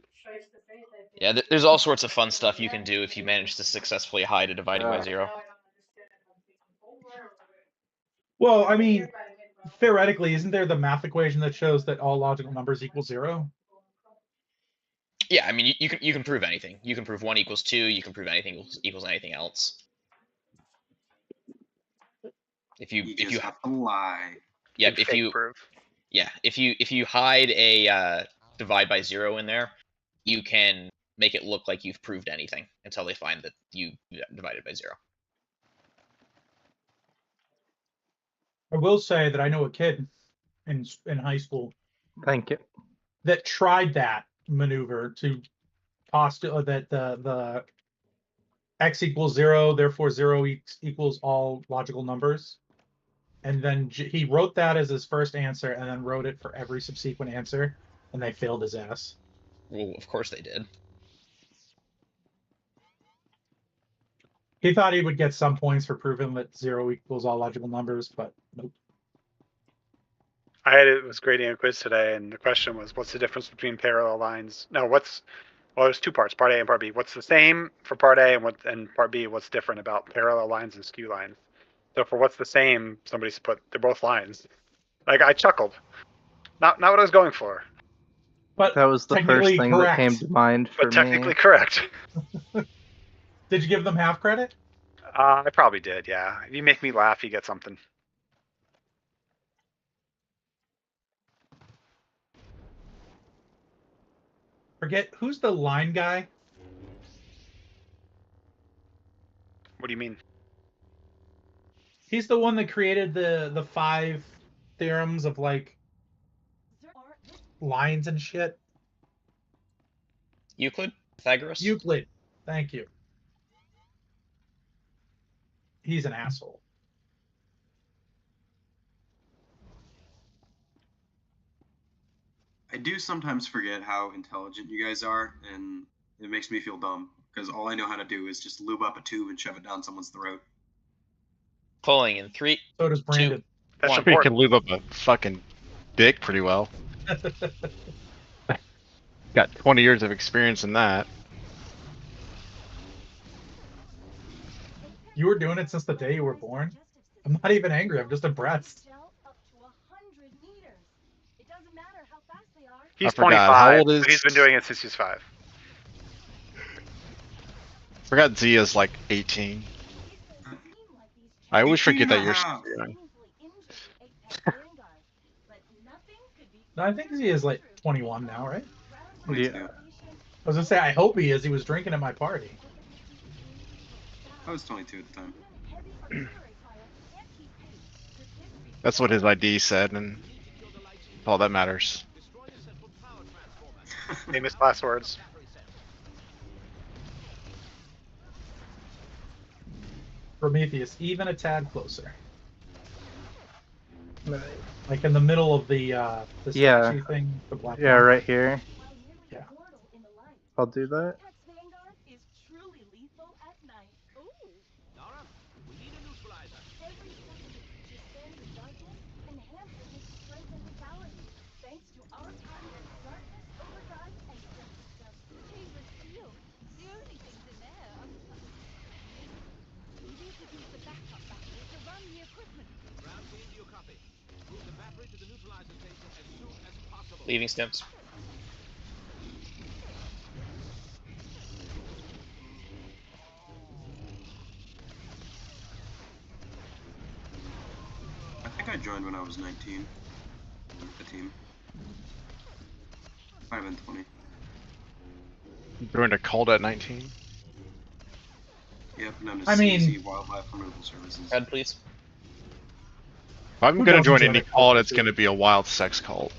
Yeah, there's all sorts of fun stuff you can do if you manage to successfully hide a dividing by 0. Well, I mean, theoretically, isn't there the math equation that shows that all logical numbers equal 0? Yeah, I mean, you can prove anything. You can prove 1 equals 2. You can prove anything equals anything else. If you have to lie. Yeah, if you prove. Yeah, if you hide a divide by 0 in there, you can make it look like you've proved anything until they find that you divided by 0. I will say that I know a kid in high school. Thank you. That tried that maneuver to postulate that the x equals 0, therefore 0 equals all logical numbers. And then he wrote that as his first answer and then wrote it for every subsequent answer, and they failed his ass. Well, of course they did. He thought he would get some points for proving that 0 equals all logical numbers, but nope. I was grading a quiz today, and the question was, what's the difference between parallel lines? No, there's 2 parts, part A and part B. What's the same for part A and part B? What's different about parallel lines and skew lines? So for what's the same, somebody's put, they're both lines. Like, I chuckled. Not what I was going for. But that was the first thing correct. that came to mind for but technically correct. Did you give them half credit? I probably did, yeah. If you make me laugh, you get something. Forget, who's the line guy? What do you mean? He's the one that created the 5 theorems of, like, lines and shit. Euclid? Pythagoras. Euclid. Thank you. He's an asshole. I do sometimes forget how intelligent you guys are, and it makes me feel dumb because all I know how to do is just lube up a tube and shove it down someone's throat. Pulling in 3. So does Brandon. That's One. You can important. lube up a fucking dick pretty well. Got 20 years of experience in that. You were doing it since the day you were born? I'm not even angry. I'm just impressed. He's forgot. 25. How old is- But he's been doing it since he's 5. Forgot Zia's like 18. I always forget that you're so young. No, I think he is like 21 now, right? Yeah. I was gonna say, I hope he is. He was drinking at my party. I was 22 at the time. That's what his ID said, and all that matters. Famous last words. Prometheus, even a tad closer. Nice. Like in the middle of the Yeah. statue thing, the black Yeah, one. right here. Yeah. I'll do that. Is truly lethal at night. Ooh. Nara, we need a neutralizer. Every second the creature stands in darkness enhances its strength and vitality, thanks to our patented darkness overdrive extra system. Stainless steel. The only things in there are... Maybe you could use the backup battery to run the equipment. Ground team, do you copy? Move the battery to the neutralizer station as soon as possible. Leaving stims. I think I joined when I was 19. With the team. Might have been 20. You joined a cult at 19? Yep, known as I mean- CZ Wildlife Removal Services. Head, please. If I'm Who gonna doesn't join join any a cult? cult, it's gonna be a wild sex cult.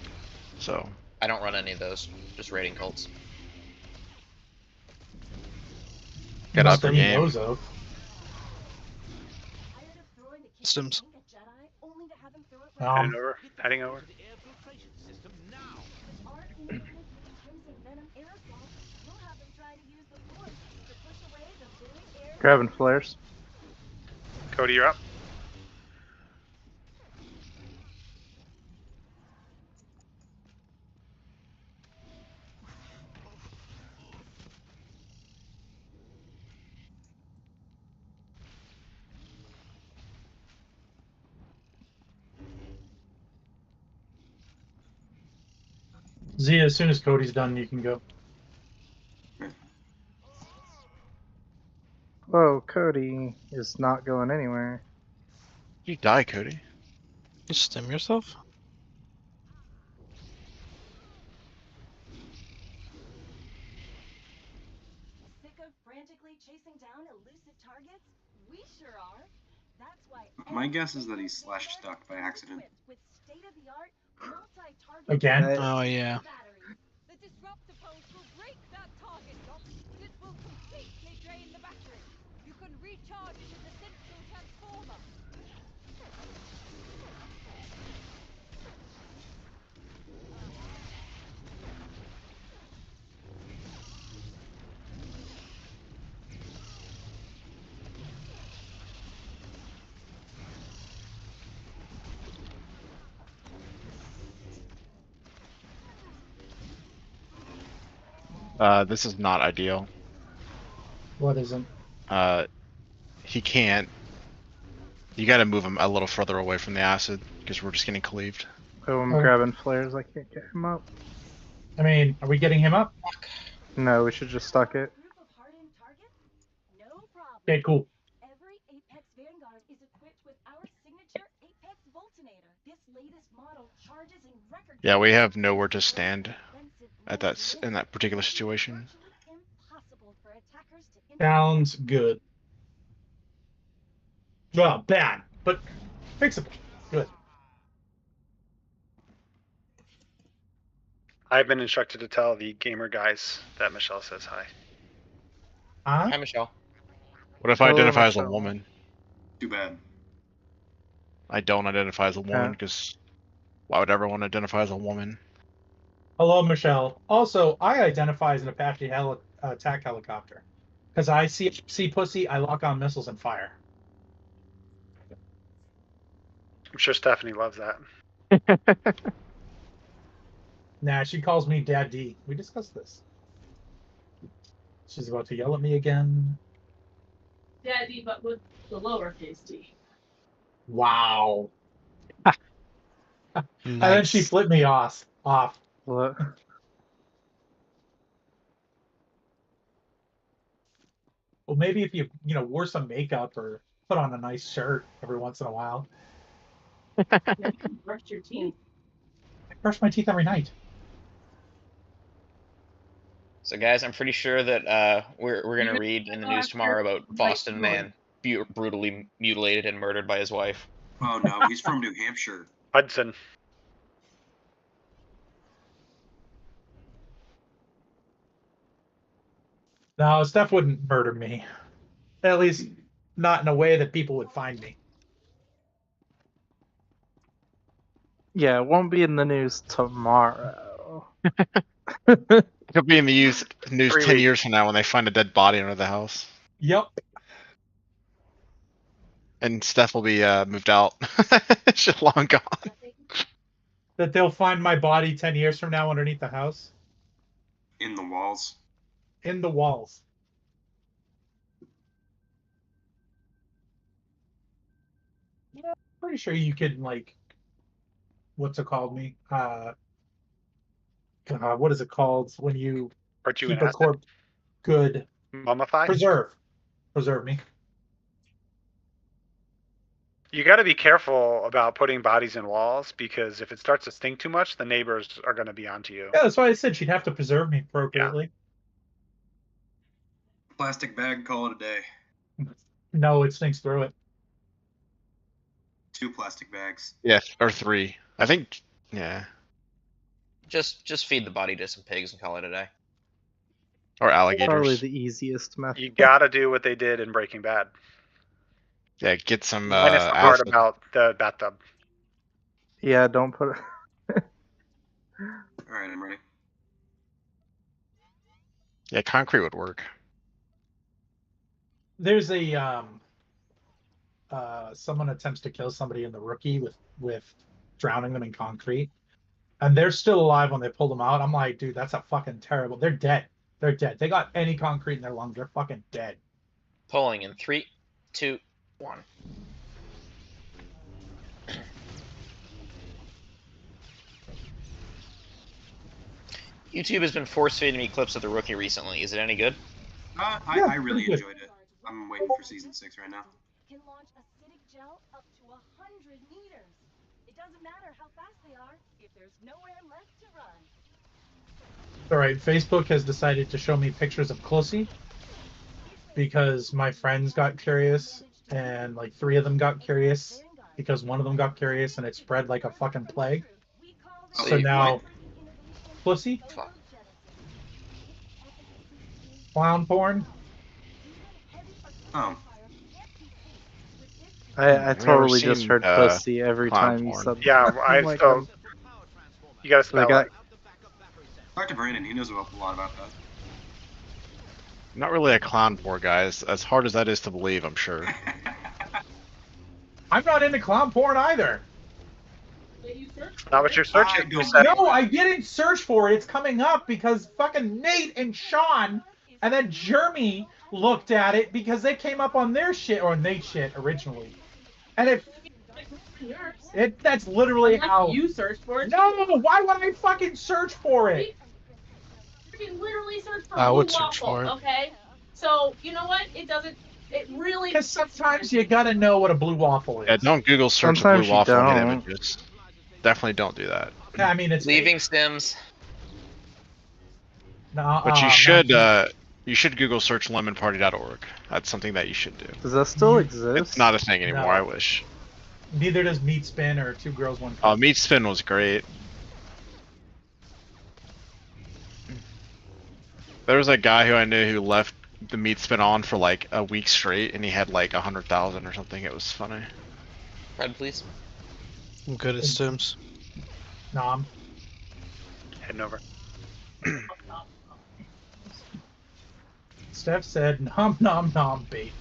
So, I don't run any of those. Just raiding cults. get Must up be your game. Bozo. Tired of throwing the Stims. kitchen sink at Jedi only to have him throw it Heading Um, over. Heading over. To the air filtration system now. with our innovative crimson venom aerosol. We'll have them try to use the force to push away the very air. Grabbing flares. Cody, you're up. Zia, as soon as Cody's done, you can go. Whoa, Cody is not going anywhere. You die, Cody. You stim yourself? Sick of frantically chasing down elusive targets? We sure are. That's why My guess is that he's slash stuck by accident. with state-of-the-art multi-target Again? Oh yeah. batteries. The disruptor pulse will break that target lock, but it will completely drain the battery. You can recharge it in the central transformer. This is not ideal. What isn't? He can't. You gotta move him a little further away from the acid, because we're just getting cleaved. Oh, I'm Oh. grabbing flares. I can't get him up. I mean, are we getting him up? No, we should just stuck it. Group of hardened targets? No problem. Okay, cool. Every Apex Vanguard is equipped with our signature Apex Voltinator. This latest model charges in record Yeah, we time. have nowhere to stand Expensive at low in that particular situation. virtually impossible for attackers to Sounds good. Well, bad, but fixable. Good. I've been instructed to tell the gamer guys that Michelle says hi. Hi, Michelle. What if I Hello, identify as a Michelle. woman? Too bad. I don't identify as a woman because why would everyone identify as a woman? Hello, Michelle. Also, I identify as an Apache attack helicopter because I see pussy, I lock on missiles and fire. I'm sure Stephanie loves that. Nah, she calls me Dad D. We discussed this. She's about to yell at me again. Daddy, but with the lowercase d. Wow. And then she flipped me off. What? Well, maybe if you wore some makeup or put on a nice shirt every once in a while. You brushed your teeth. I brush my teeth every night. So, guys, I'm pretty sure that we're gonna read in the news tomorrow about Boston man brutally mutilated and murdered by his wife. Oh no, he's from New Hampshire. Hudson. No, Steph wouldn't murder me. At least not in a way that people would find me. Yeah, it won't be in the news tomorrow. It'll be in the news 10 weeks. years from now when they find a dead body under the house. Yep. And Steph will be moved out. She's long gone. That they'll find my body 10 years from now underneath the house. In the walls. In the walls. Yeah, pretty sure you could, like, what's it called me? God, what is it called when you keep a corpse good? Mummify? Preserve me. You got to be careful about putting bodies in walls because if it starts to stink too much, the neighbors are going to be onto you. Yeah, that's why I said she'd have to preserve me appropriately. Yeah. Plastic bag, call it a day. No, it stinks through it. 2 plastic bags. Yeah, or 3. I think, yeah. Just feed the body to some pigs and call it a day. Or alligators. Probably the easiest method. You got to do what they did in Breaking Bad. Yeah, get some Minus the part acid. about the bathtub. Yeah, don't put it. Alright, I'm ready. Yeah, concrete would work. There's a someone attempts to kill somebody in The Rookie with drowning them in concrete, and they're still alive when they pull them out. I'm like, dude, that's a fucking terrible. They're dead. They're dead. They got any concrete in their lungs. They're fucking dead. Pulling in 3, 2, 1. YouTube has been force-feeding me clips of The Rookie recently. Is it any good? I really enjoyed it. I'm waiting for season 6 right now. Can launch acidic gel up to 100 meters. It doesn't matter how fast they are if there's nowhere left to run. All right, Facebook has decided to show me pictures of Closey because my friends got curious, and like 3 of them got curious because one of them got curious, and it spread like a fucking plague. So now, Closey? Clown porn? Oh. I totally just heard pussy every time you said Yeah, that. You gotta spell it. Talk to Brandon, he knows a lot about that. I'm not really a clown porn guy, as hard as that is to believe, I'm sure. I'm not into clown porn either. Not what you're searching. No, I didn't search for it. It's coming up because fucking Nate and Sean and then Jeremy looked at it because they came up on their shit, or Nate's shit originally. And that's literally how you searched for it. No, why would I fucking search for it? You can literally search for I blue would search waffle, for it. okay? So, you know what? It really... Because sometimes you gotta know what a blue waffle is. Yeah, don't Google search Sometimes blue waffle and get don't. images. Definitely don't do that. I mean, it's Leaving stims. No, But you should Google search lemonparty.org. That's something that you should do. Does that still exist? It's not a thing anymore, No. I wish. Neither does Meat Spin or Two Girls One Cup. Oh, Meat Spin was great. There was a guy who I knew who left the meat's been on for like a week straight, and he had like 100,000 or something. It was funny. Fred, please. I'm good at stims. Nom. Heading over. Steph said, nom nom nom bait.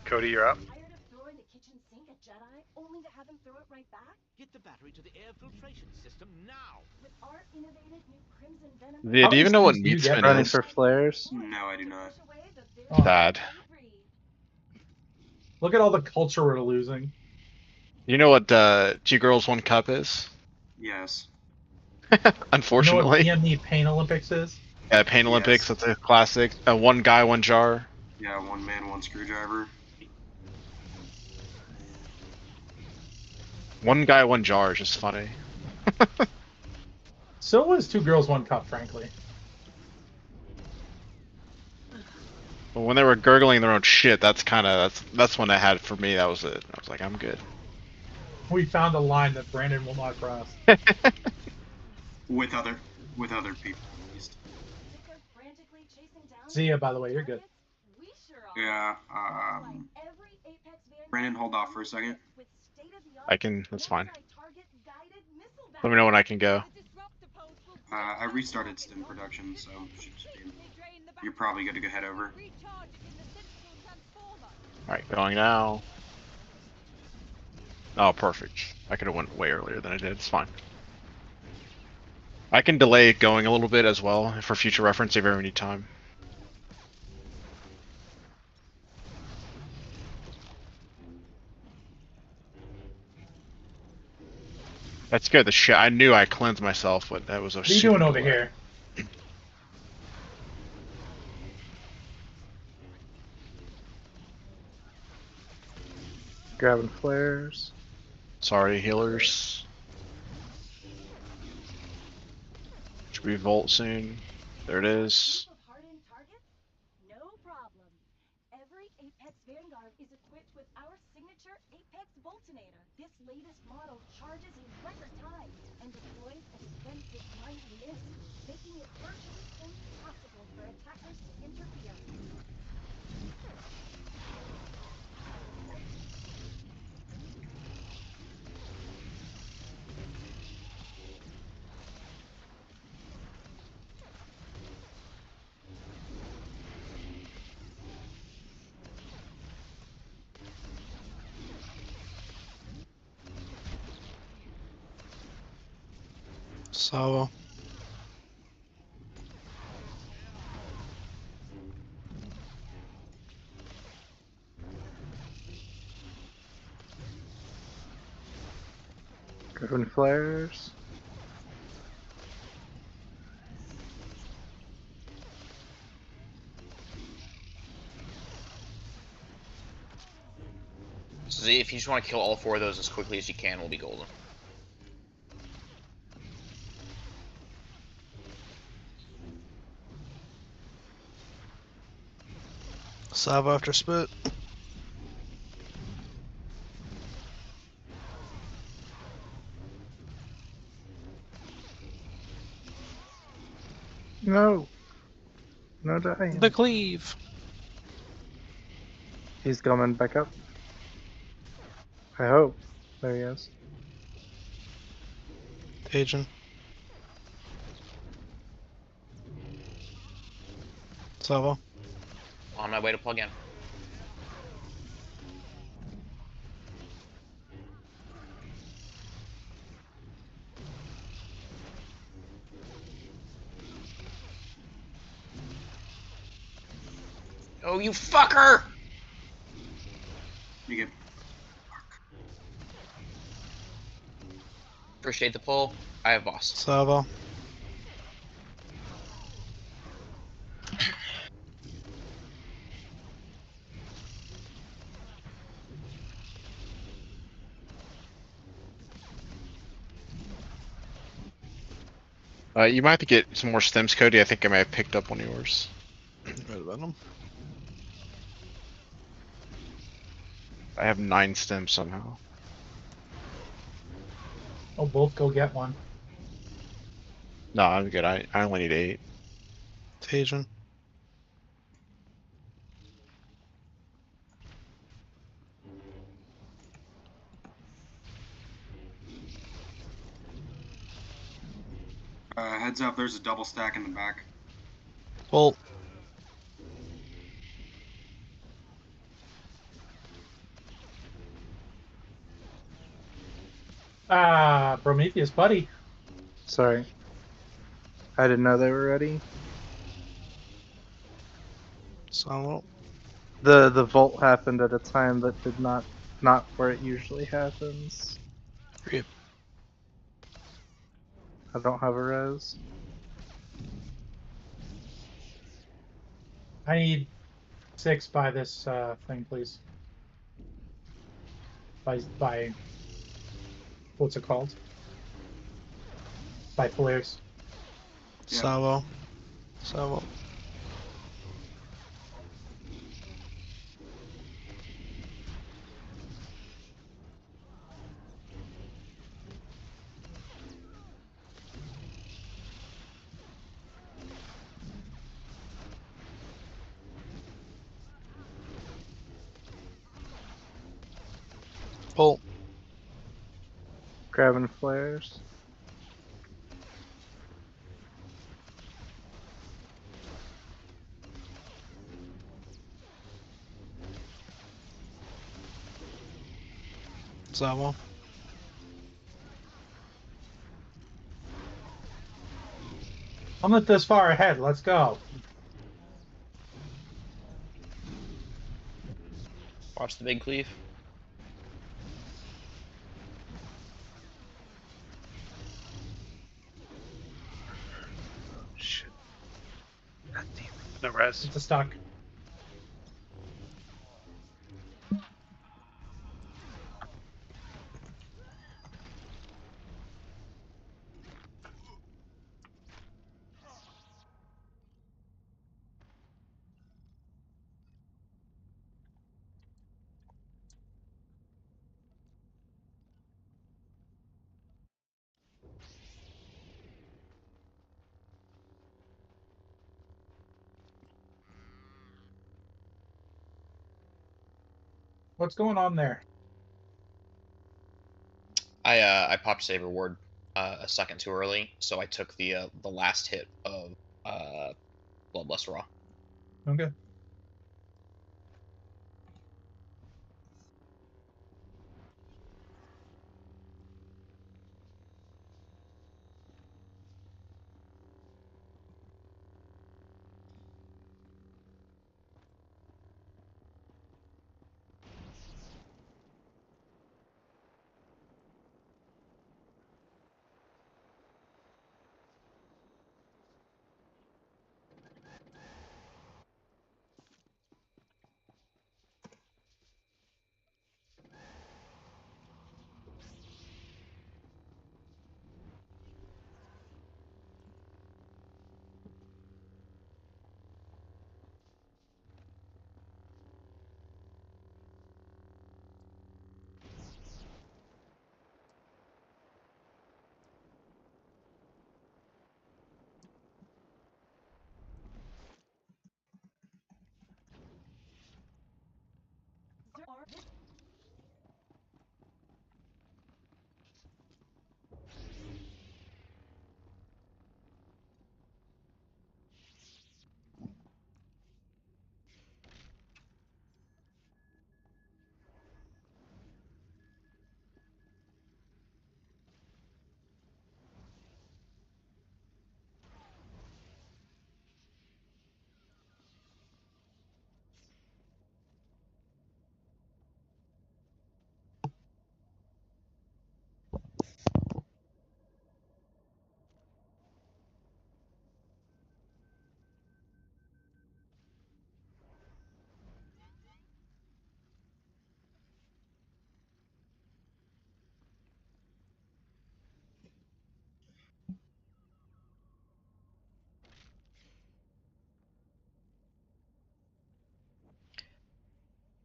Cody, you're up. Tired of throwing the kitchen sink at Jedi, only to have him throw it right back? Get the battery to the air filtration system now. With our innovative new Crimson Venom. Yeah, do you even know what meat spin Running is? for flares. No, I do not. Sad. Look at all the culture we're losing. You know what 2 Girls 1 Cup is? Yes. Unfortunately. You know what DME Pain Olympics is? Yeah, Pain Olympics, that's a classic. One guy, one jar. Yeah, one man, one screwdriver. One guy, one jar is just funny. So was 2 Girls 1 Cup, frankly. But when they were gurgling their own shit, that's when I had for me. That was it. I was like, I'm good. We found a line that Brandon will not cross. With other people, at least. Zia, by the way, you're good. Yeah. Brandon, hold off for a second. I can. That's fine. Let me know when I can go. I restarted stim production, so you're probably good to go head over. Alright, going now. Oh, perfect. I could have went way earlier than I did. It's fine. I can delay it going a little bit as well for future reference if I ever need time. That scared the shit. I knew I cleansed myself, but that was a. What are you doing over here? Grabbing flares. Sorry, healers. Should we vault soon? There it is. No problem. Every Apex Vanguard is equipped with our signature Apex Boltonator. This latest model charges in record time and deploys extensive light mist, making it virtually impossible for attackers to interfere. Salvo. Grabbing flares. So if you just want to kill all 4 of those as quickly as you can, we'll be golden. Salvo after spit. No. No dying. The cleave. He's coming back up. I hope. There he is. Agent. Salvo. On my way to plug in. Oh, you fucker! You get. Appreciate the pull. I have boss. Salvo. You might have to get some more stems, Cody. I think I may have picked up one of yours. Right about him. I have 9 stems somehow. Oh, both go get one. No, I'm good. I only need 8. Agent. Heads up, there's a double stack in the back. Well, Prometheus, buddy. Sorry. I didn't know they were ready. so The vault happened at a time that did not where it usually happens. Rip. I don't have a res. I need 6 by this thing, please. By what's it called? By flares. Salvo. Salvo. Pull. Grabbing flares. Salvo. I'm not this far ahead. Let's go. Watch the big cleave. Shit. God damn it. No res. It's a stock. What's going on there? I popped Saber Ward a second too early, so I took the last hit of Bloodlust Raw. Okay.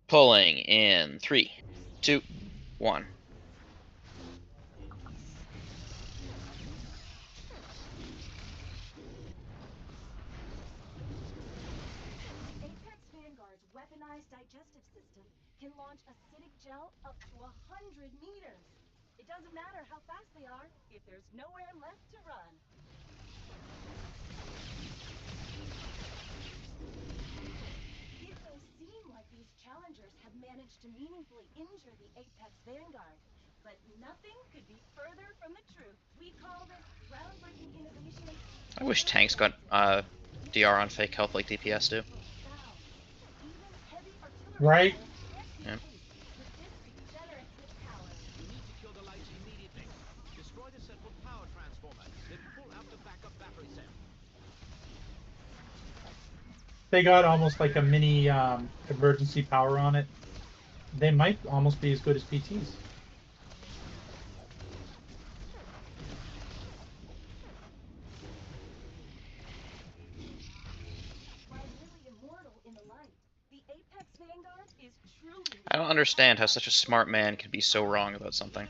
Pulling in 3, 2, 1. Apex Vanguard's weaponized digestive system can launch acidic gel up to 100 meters. It doesn't matter how fast they are if there's nowhere left to run. It may seem like these challengers have managed to meaningfully injure the Apex Vanguard, but nothing could be further from the truth. We call this groundbreaking innovation. I wish tanks got DR on fake health like DPS do. Right? Yeah. You need to kill the lights immediately. Destroy the central power transformer, then pull out the backup battery cell. They got almost like a mini emergency power on it. They might almost be as good as PTs. I don't understand how such a smart man can be so wrong about something.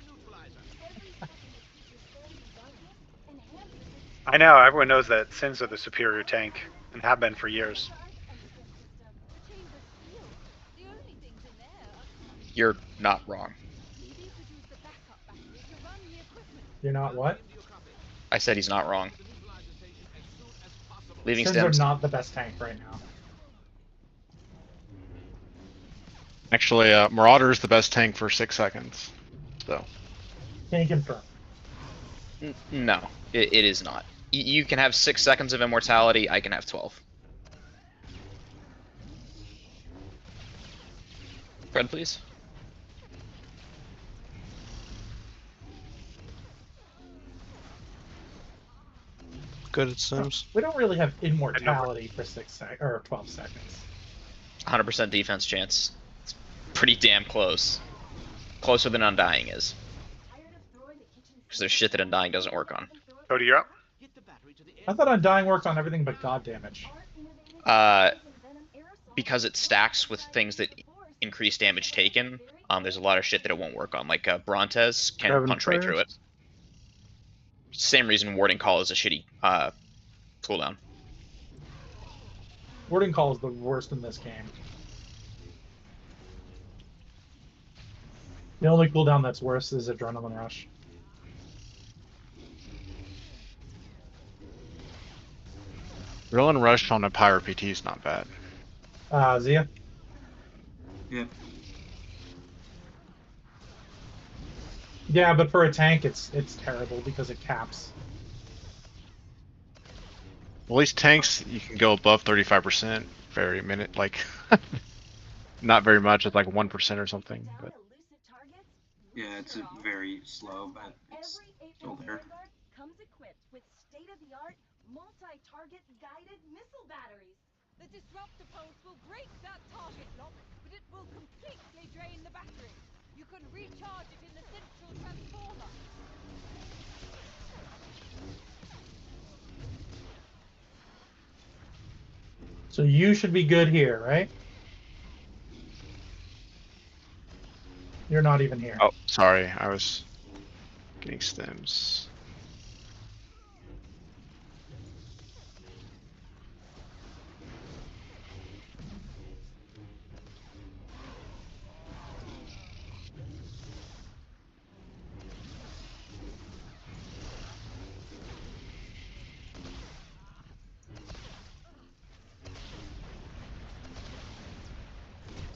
I know, everyone knows that Sins are the superior tank, and have been for years. You're not wrong. You're not what? I said he's not wrong. Leaving Sins are stems. not the best tank right now. Actually, Marauder is the best tank for 6 seconds. So. Can you confirm? No, it is not. You can have 6 seconds of immortality, I can have 12. Fred, please. Good at Sims. We don't really have immortality for 12 seconds. 100% defense chance. It's pretty damn close. Closer than Undying is. Because there's shit that Undying doesn't work on. Cody, you're up. I thought Undying worked on everything but god damage. Because it stacks with things that increase damage taken, there's a lot of shit that it won't work on. Like Brontes can punch right through it. Same reason Warding Call is a shitty cooldown. Warding Call is the worst in this game. The only cooldown that's worse is Adrenaline Rush. Adrenaline Rush on a Pyro PT is not bad. Zia? Yeah. Yeah, but for a tank, it's terrible because it caps. Well, at least tanks, you can go above 35% every minute. Like, not very much. It's like 1% or something. But. Yeah, it's very slow, but it's still there. Comes equipped with state-of-the-art multi-target guided missile batteries. The disruptor pulse will break that target lock, but it will completely drain the battery. You can recharge it in the central transformer. So you should be good here, right? You're not even here. Oh, sorry. I was getting stems.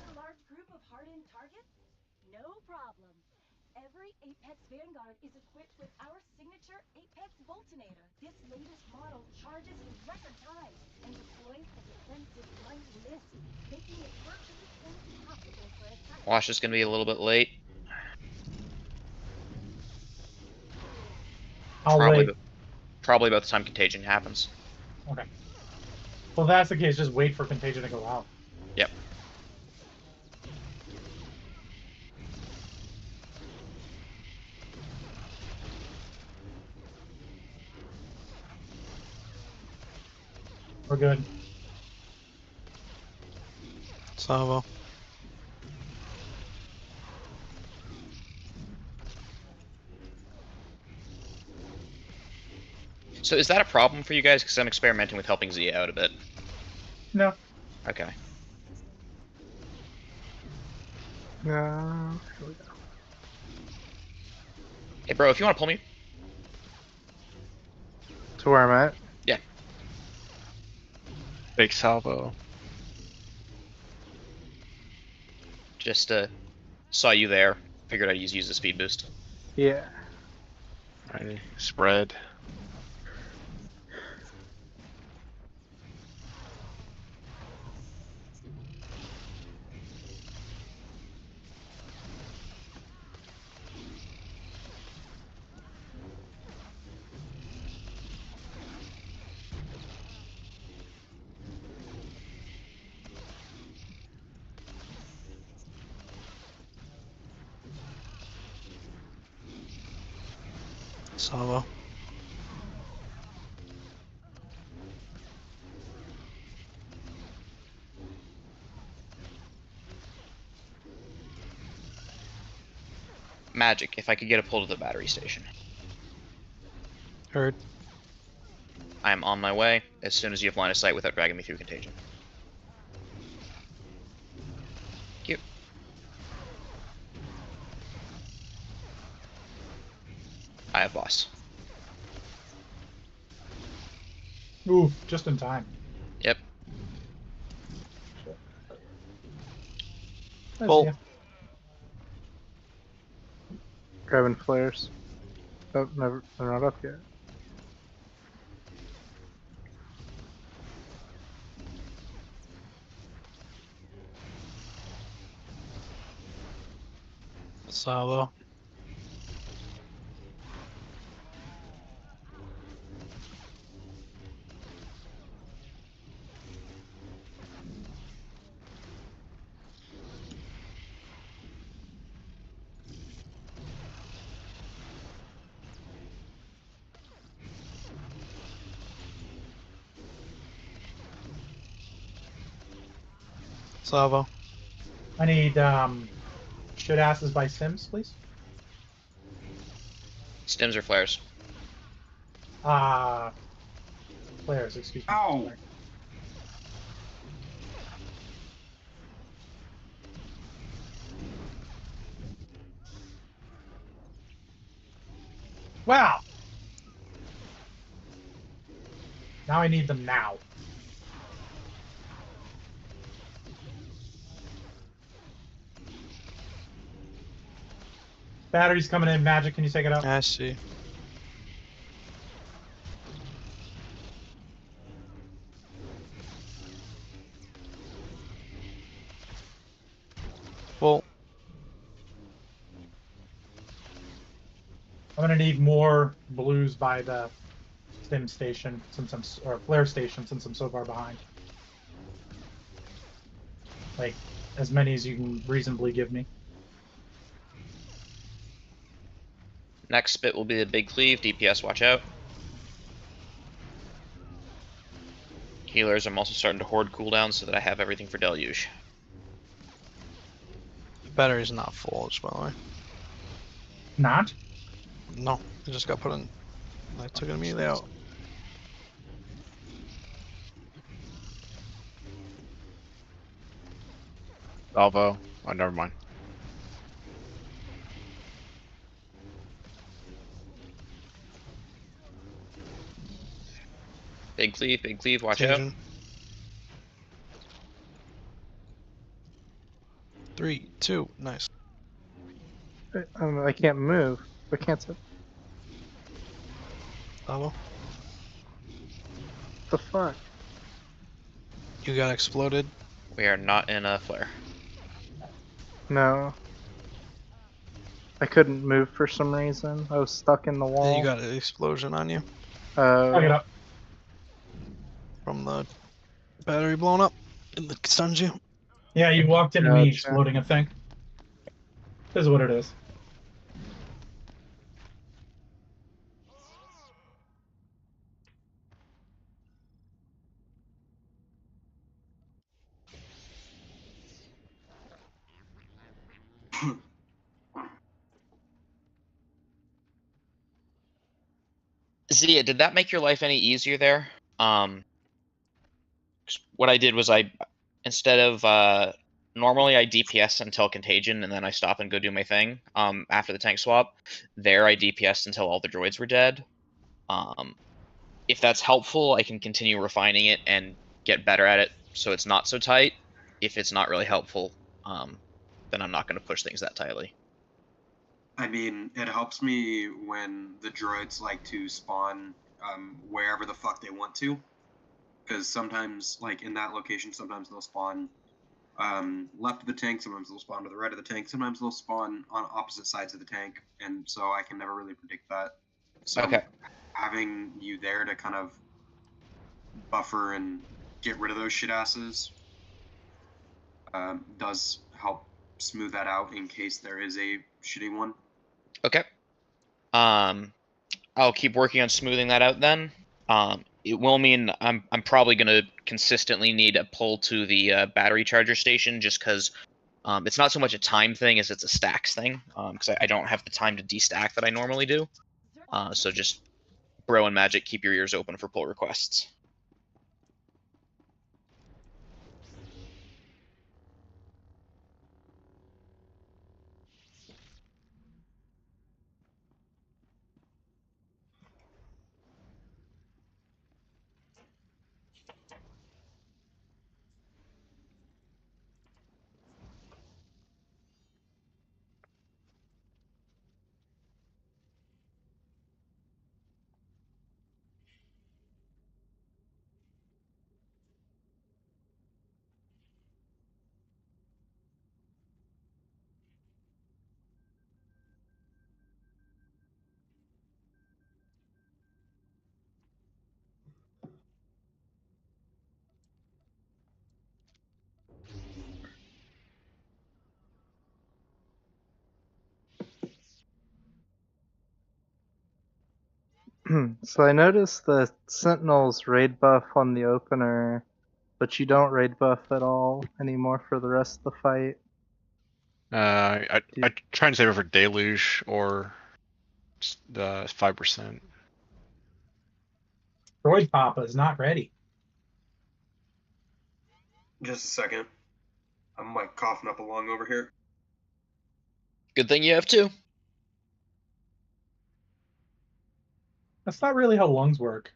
A large group of hardened targets? No problem. Every Apex Vanguard is equipped with our signature Apex Voltinator. This latest model charges in record time and deploys a defensive light mist, making it virtually impossible for attackers. Wash is going to be a little bit late. Probably about the time Contagion happens. Okay. Well, if that's the case, just wait for Contagion to go out. Yep. We're good. Salvo. So is that a problem for you guys? Because I'm experimenting with helping Zia out a bit. No. Okay. Here we go. Hey, bro, if you want to pull me. To where I'm at? Yeah. Big salvo. Just saw you there. Figured I'd use the speed boost. Yeah. Alrighty. Spread. Salvo. Magic, if I could get a pull to the battery station. Heard. I am on my way as soon as you have line of sight without dragging me through contagion. Thank you. I have boss. Oof, just in time. Yep. Well, Grabbing flares. Oh, never. They're not up yet. salvo. Salvo. I need shit asses by Sims, please. Stims or flares? Flares, excuse me. Ow! Sorry. Wow! Now I need them now. Battery's coming in. Magic, can you take it out? I see. Well, I'm gonna need more blues by the stim station since or flare station since I'm so far behind. Like as many as you can reasonably give me. Next bit will be the big cleave. DPS, watch out. Healers, I'm also starting to hoard cooldowns so that I have everything for deluge. the battery's not full, just by the way. Not? No, it just got put in. I took it immediately out. Salvo. Oh, never mind. Big cleave, watch out. Contagion. 3, 2, nice. I can't move. I can't. Salvo. The fuck? You got exploded. We are not in a flare. No. I couldn't move for some reason. I was stuck in the wall. And you got an explosion on you Fuck it up. from the battery blowing up. And it stuns you. Yeah, you walked into me Gotcha. exploding a thing. This is what it is. Zia, did that make your life any easier there? What I did was instead of Normally I DPS until contagion, and then I stop and go do my thing. After the tank swap, there I DPS until all the droids were dead. If that's helpful, I can continue refining it and get better at it, so it's not so tight. If it's not really helpful, then I'm not going to push things that tightly. I mean, it helps me when the droids like to spawn wherever the fuck they want to, because sometimes, like in that location, sometimes they'll spawn left of the tank, sometimes they'll spawn to the right of the tank, sometimes they'll spawn on opposite sides of the tank, and so I can never really predict that. So Okay. having you there to kind of buffer and get rid of those shit asses does help smooth that out in case there is a shitty one. Okay. I'll keep working on smoothing that out then. It will mean I'm probably gonna consistently need a pull to the battery charger station, just because it's not so much a time thing as it's a stacks thing. Because I don't have the time to destack that I normally do. So just bro and magic, keep your ears open for pull requests. So I noticed the Sentinel's raid buff on the opener, but you don't raid buff at all anymore for the rest of the fight. I try and save it for Deluge or the 5%. Droid Papa is not ready. Just a second. I'm like coughing up a lung over here. Good thing you have two. That's not really how lungs work.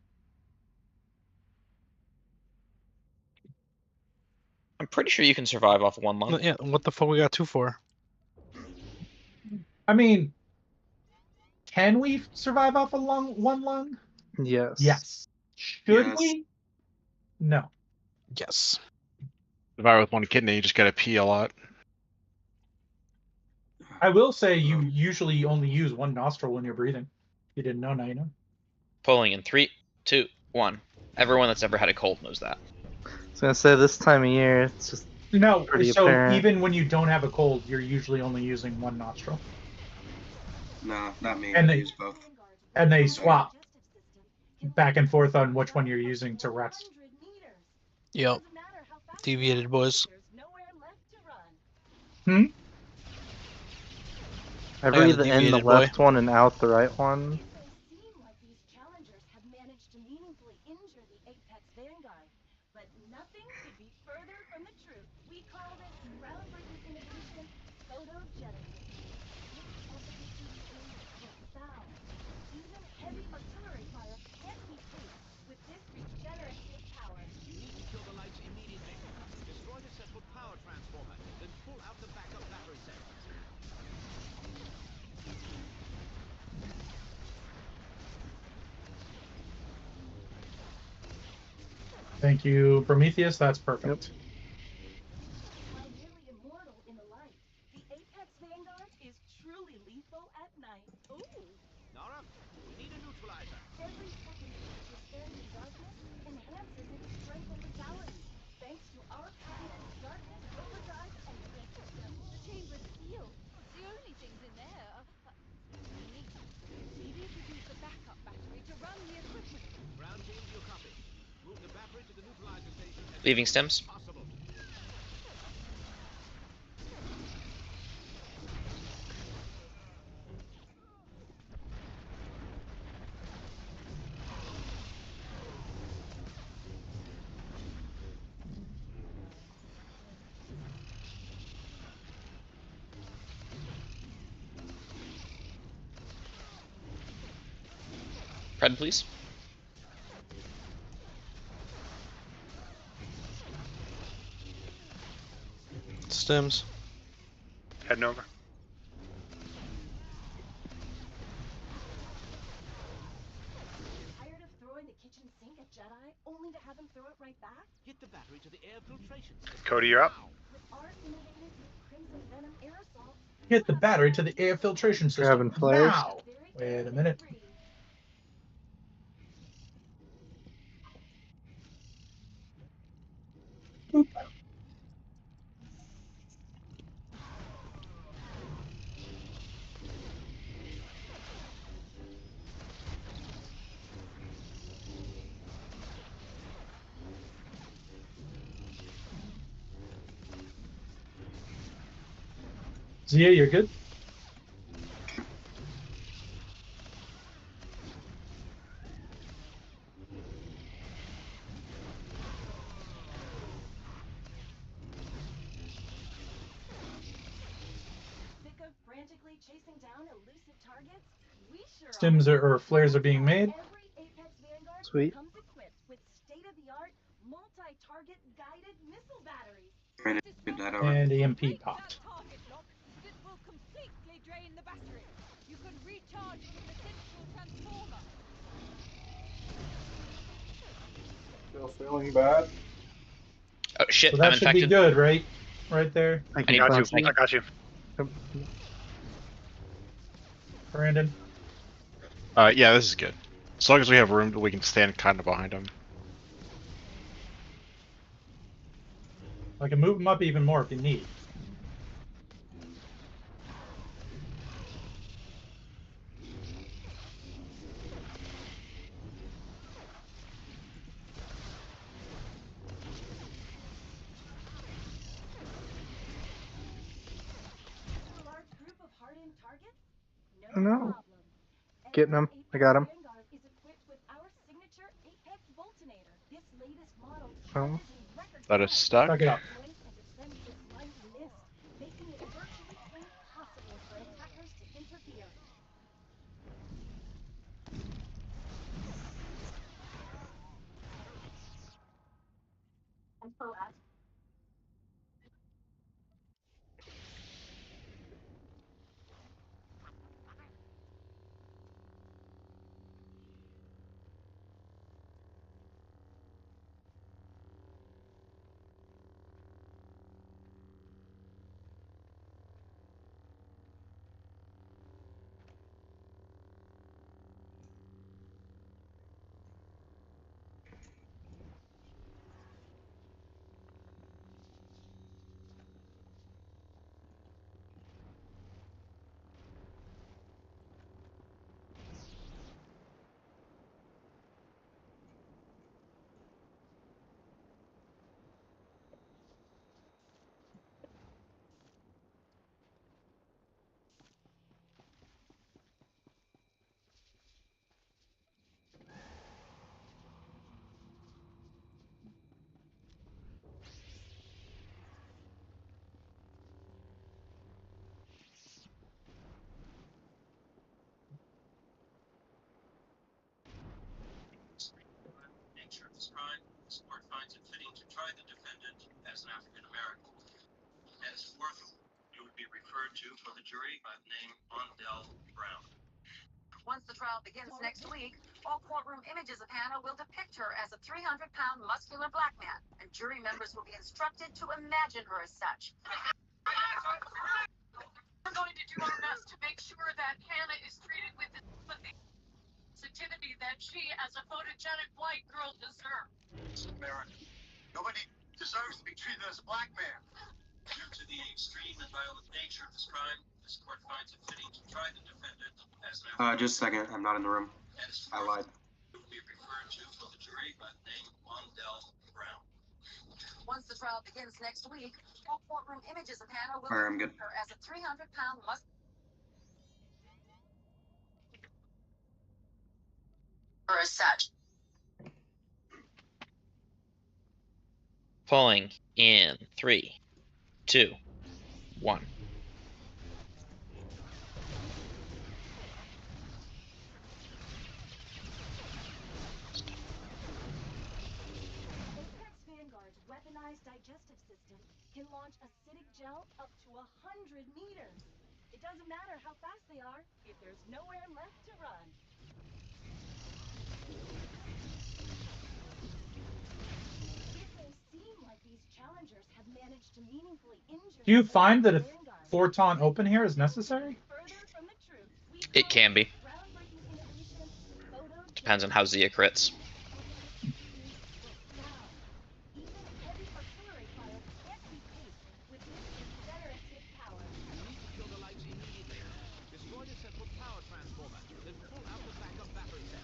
I'm pretty sure you can survive off of one lung. Yeah, what the fuck we got two for? I mean, can we survive off a one lung? Yes. Yes. Should we? No. Yes. Survive with one kidney, you just gotta pee a lot. I will say you usually only use one nostril when you're breathing. You didn't know, now you know. Pulling in 3, 2, 1. Everyone that's ever had a cold knows that. I was gonna say this time of year, it's just pretty so apparent. even when you don't have a cold, you're usually only using one nostril. No, not me. And I they use both. And they swap back and forth on which one you're using to rest. Yep. Deviated boys. Hmm? I I got breathe a in the deviated boy. left one and out the right one. You need to kill the lights immediately. Destroy the central power transformer, then pull out the backup battery cells. Thank you, Prometheus. That's perfect. Nara, we need a neutralizer. The chamber's sealed. The only things in there are neat. We need to use the backup battery to run the equipment. Ground team, you copy. Move the battery to the neutralizer station as Leaving soon as stems. possible. Head, please. Stems. Heading over. Tired of throwing the kitchen sink at Jedi, only to have him throw it right back? Get the battery to the air filtration system. Cody, you're up. With our innovative Crimson Venom aerosol, Get the battery to the air filtration system. Grabbing flares. Now. Wait a minute. Boop. Zia, you're good? Sick of frantically chasing down elusive targets? We sure Stims or flares are being made. Every Apex Vanguard Sweet. comes equipped with state-of-the-art multi-target guided missile batteries. Trying to get that over. And EMP Break popped. that target lock, but it will completely drain the battery. You can recharge it in the central transformer. Still feeling bad? Oh shit! So that I'm should infected. be good, right? Right there, Thank I you. need Got more you. I got you. Brandon. Yeah, this is good. As long as we have room, we can stand kind of behind him. I can move him up even more if you need. A large group of hardened targets? No. Problem. Getting him. I got him. Vanguard is equipped with our signature Apex Voltinator. This latest model Oh. charges in record That is time, stuck. Suck it up. deploys and dispense this light mist, making it virtually impossible for attackers to interfere. Nature of this crime, this court finds it fitting to try the defendant as an African American. Henceforth, you would be referred to for the jury by the name Mondell Brown. Once the trial begins next week, all courtroom images of Hannah will depict her as a 300-pound muscular black man, and jury members will be instructed to imagine her as such. We're going to do our best to make sure that Hannah is treated with the sensitivity that she, as a photogenic white girl, deserves. It's America. Nobody deserves to be treated as a black man. Due to the extreme and violent nature of this crime, this court finds it fitting to try the defendant as an African. Just a second. I'm not in the room. I lied. You will be referred to for the jury by the name Mondell Brown. Once the trial begins next week, all courtroom images of Hannah will Alright, I'm good. depict her as a 300-pound muscular as such. Falling in 3, 2, 1. guy's digestive system can launch acidic gel up to 100 meters. It doesn't matter how fast they are if there's nowhere left to run. It may seem like these challengers have managed to meaningfully injure. Do you find that a Forton open here is necessary? It can be. Depends on how Zia crits. Even heavy artillery fire can't keep pace with this regenerative power. You need to kill the lights immediately. Destroy the central power transformer, then pull out the backup battery cell.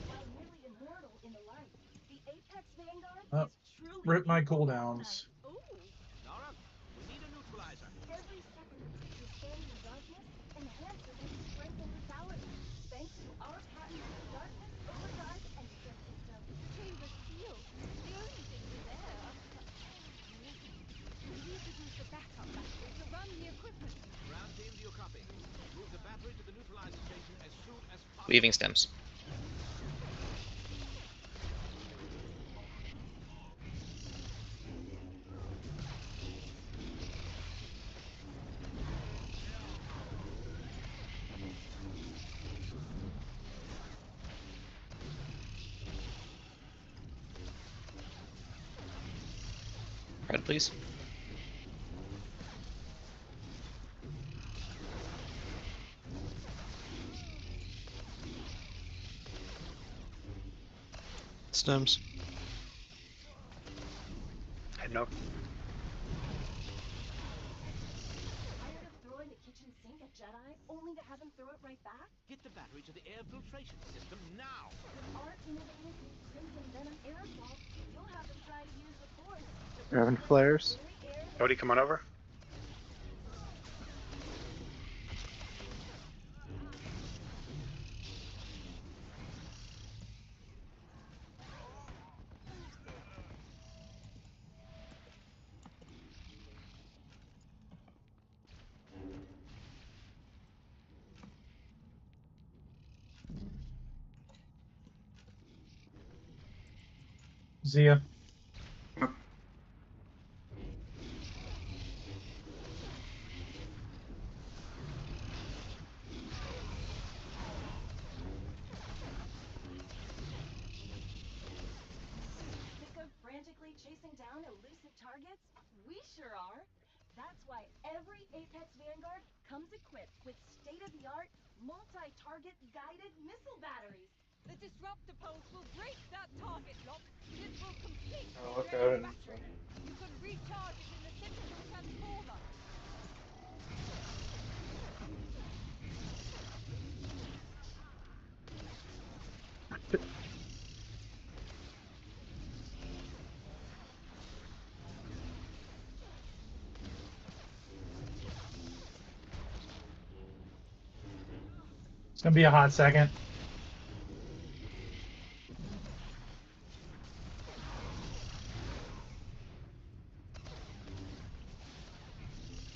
While nearly immortal in the light, the Apex Vanguard Oh, is truly rip my capable of cooldowns. Nara, we need a neutralizer. Every second you spend in darkness enhances its strength and lethality, thanks to our patented darkness overdrive and defense system. The chamber's sealed. The only danger there. We need to use the backup battery to run the equipment. Ground team, do you copy? Move the battery to the neutralizer station as soon as possible. Weaving stems. Red, please. Stems. Head note. Tired of throwing the kitchen sink at Jedi, only to have him throw it right back? Get the battery to the air filtration system now. With our innovative Crimson Venom aerosol, you'll have them try to use the Force to Grabbing flares. Cody, come on over. Zia. Sick of frantically chasing down elusive targets? We sure are. That's why every Apex Vanguard comes equipped with state-of-the-art, multi-target guided missile batteries. The disruptor pulse will break that target lock. This will completely look drain out the in battery. You can recharge it in the central transformer. It's gonna be a hot second.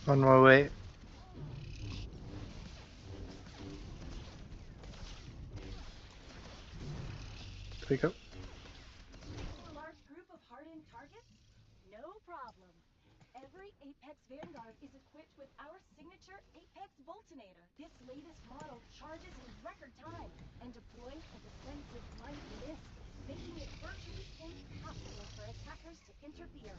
On my way. Pick up. A large group of hardened targets? No problem. Every Apex Vanguard is equipped with our signature Apex Voltinator. This latest model charges in record time and deploys a defensive light mist, making it virtually impossible for attackers to interfere.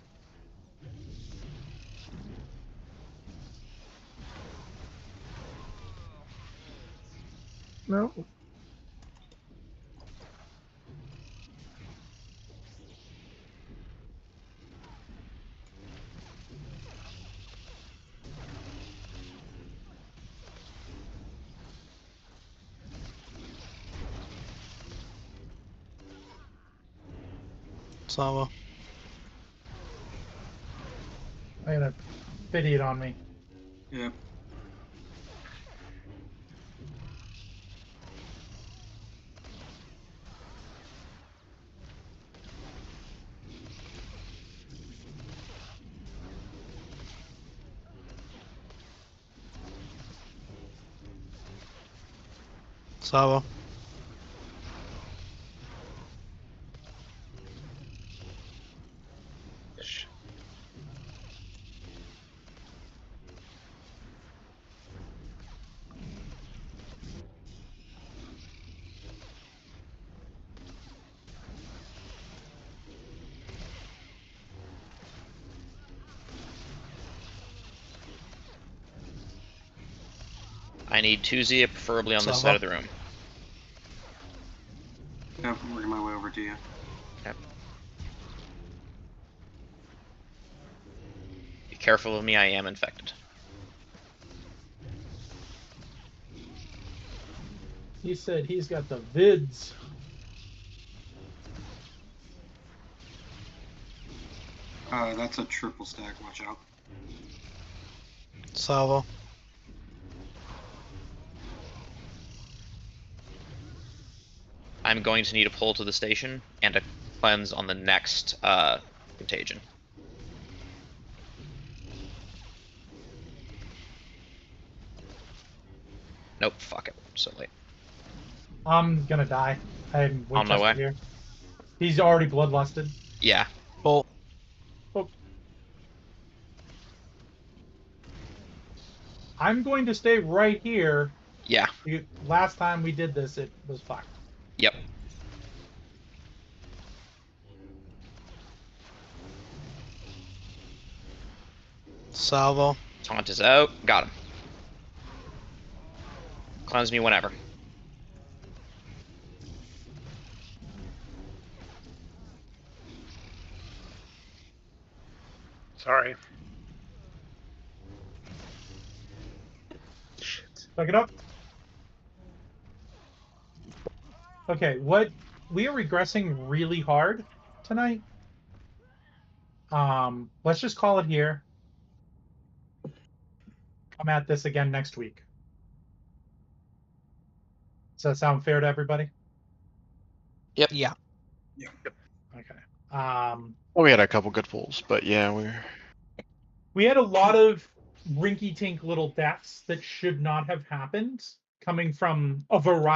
No. Sava. I got a idiot on me. Yeah. Salvo. I need 2 Zia, preferably on this Salvo. side of the room. Yep, I'm working my way over to you. Okay. Be careful of me, I am infected. He said he's got the vids. That's a triple stack, watch out. Salvo. I'm going to need a pull to the station and a cleanse on the next contagion. Nope, fuck it. So late. I'm gonna die. I'm On my way. here. He's already bloodlusted. Yeah. Bolt. Oh. I'm going to stay right here. Yeah. Last time we did this, it was fucked. Yep. Salvo. Taunt is out. Got him. Cleanse me whenever. Sorry. Suck it up. Okay, we are regressing really hard tonight. Let's just call it here. Come at this again next week. Does that sound fair to everybody? Yep. Yeah. Yeah. Okay. Well, we had a couple good pulls, but yeah, we had a lot of rinky-tink little deaths that should not have happened, coming from a variety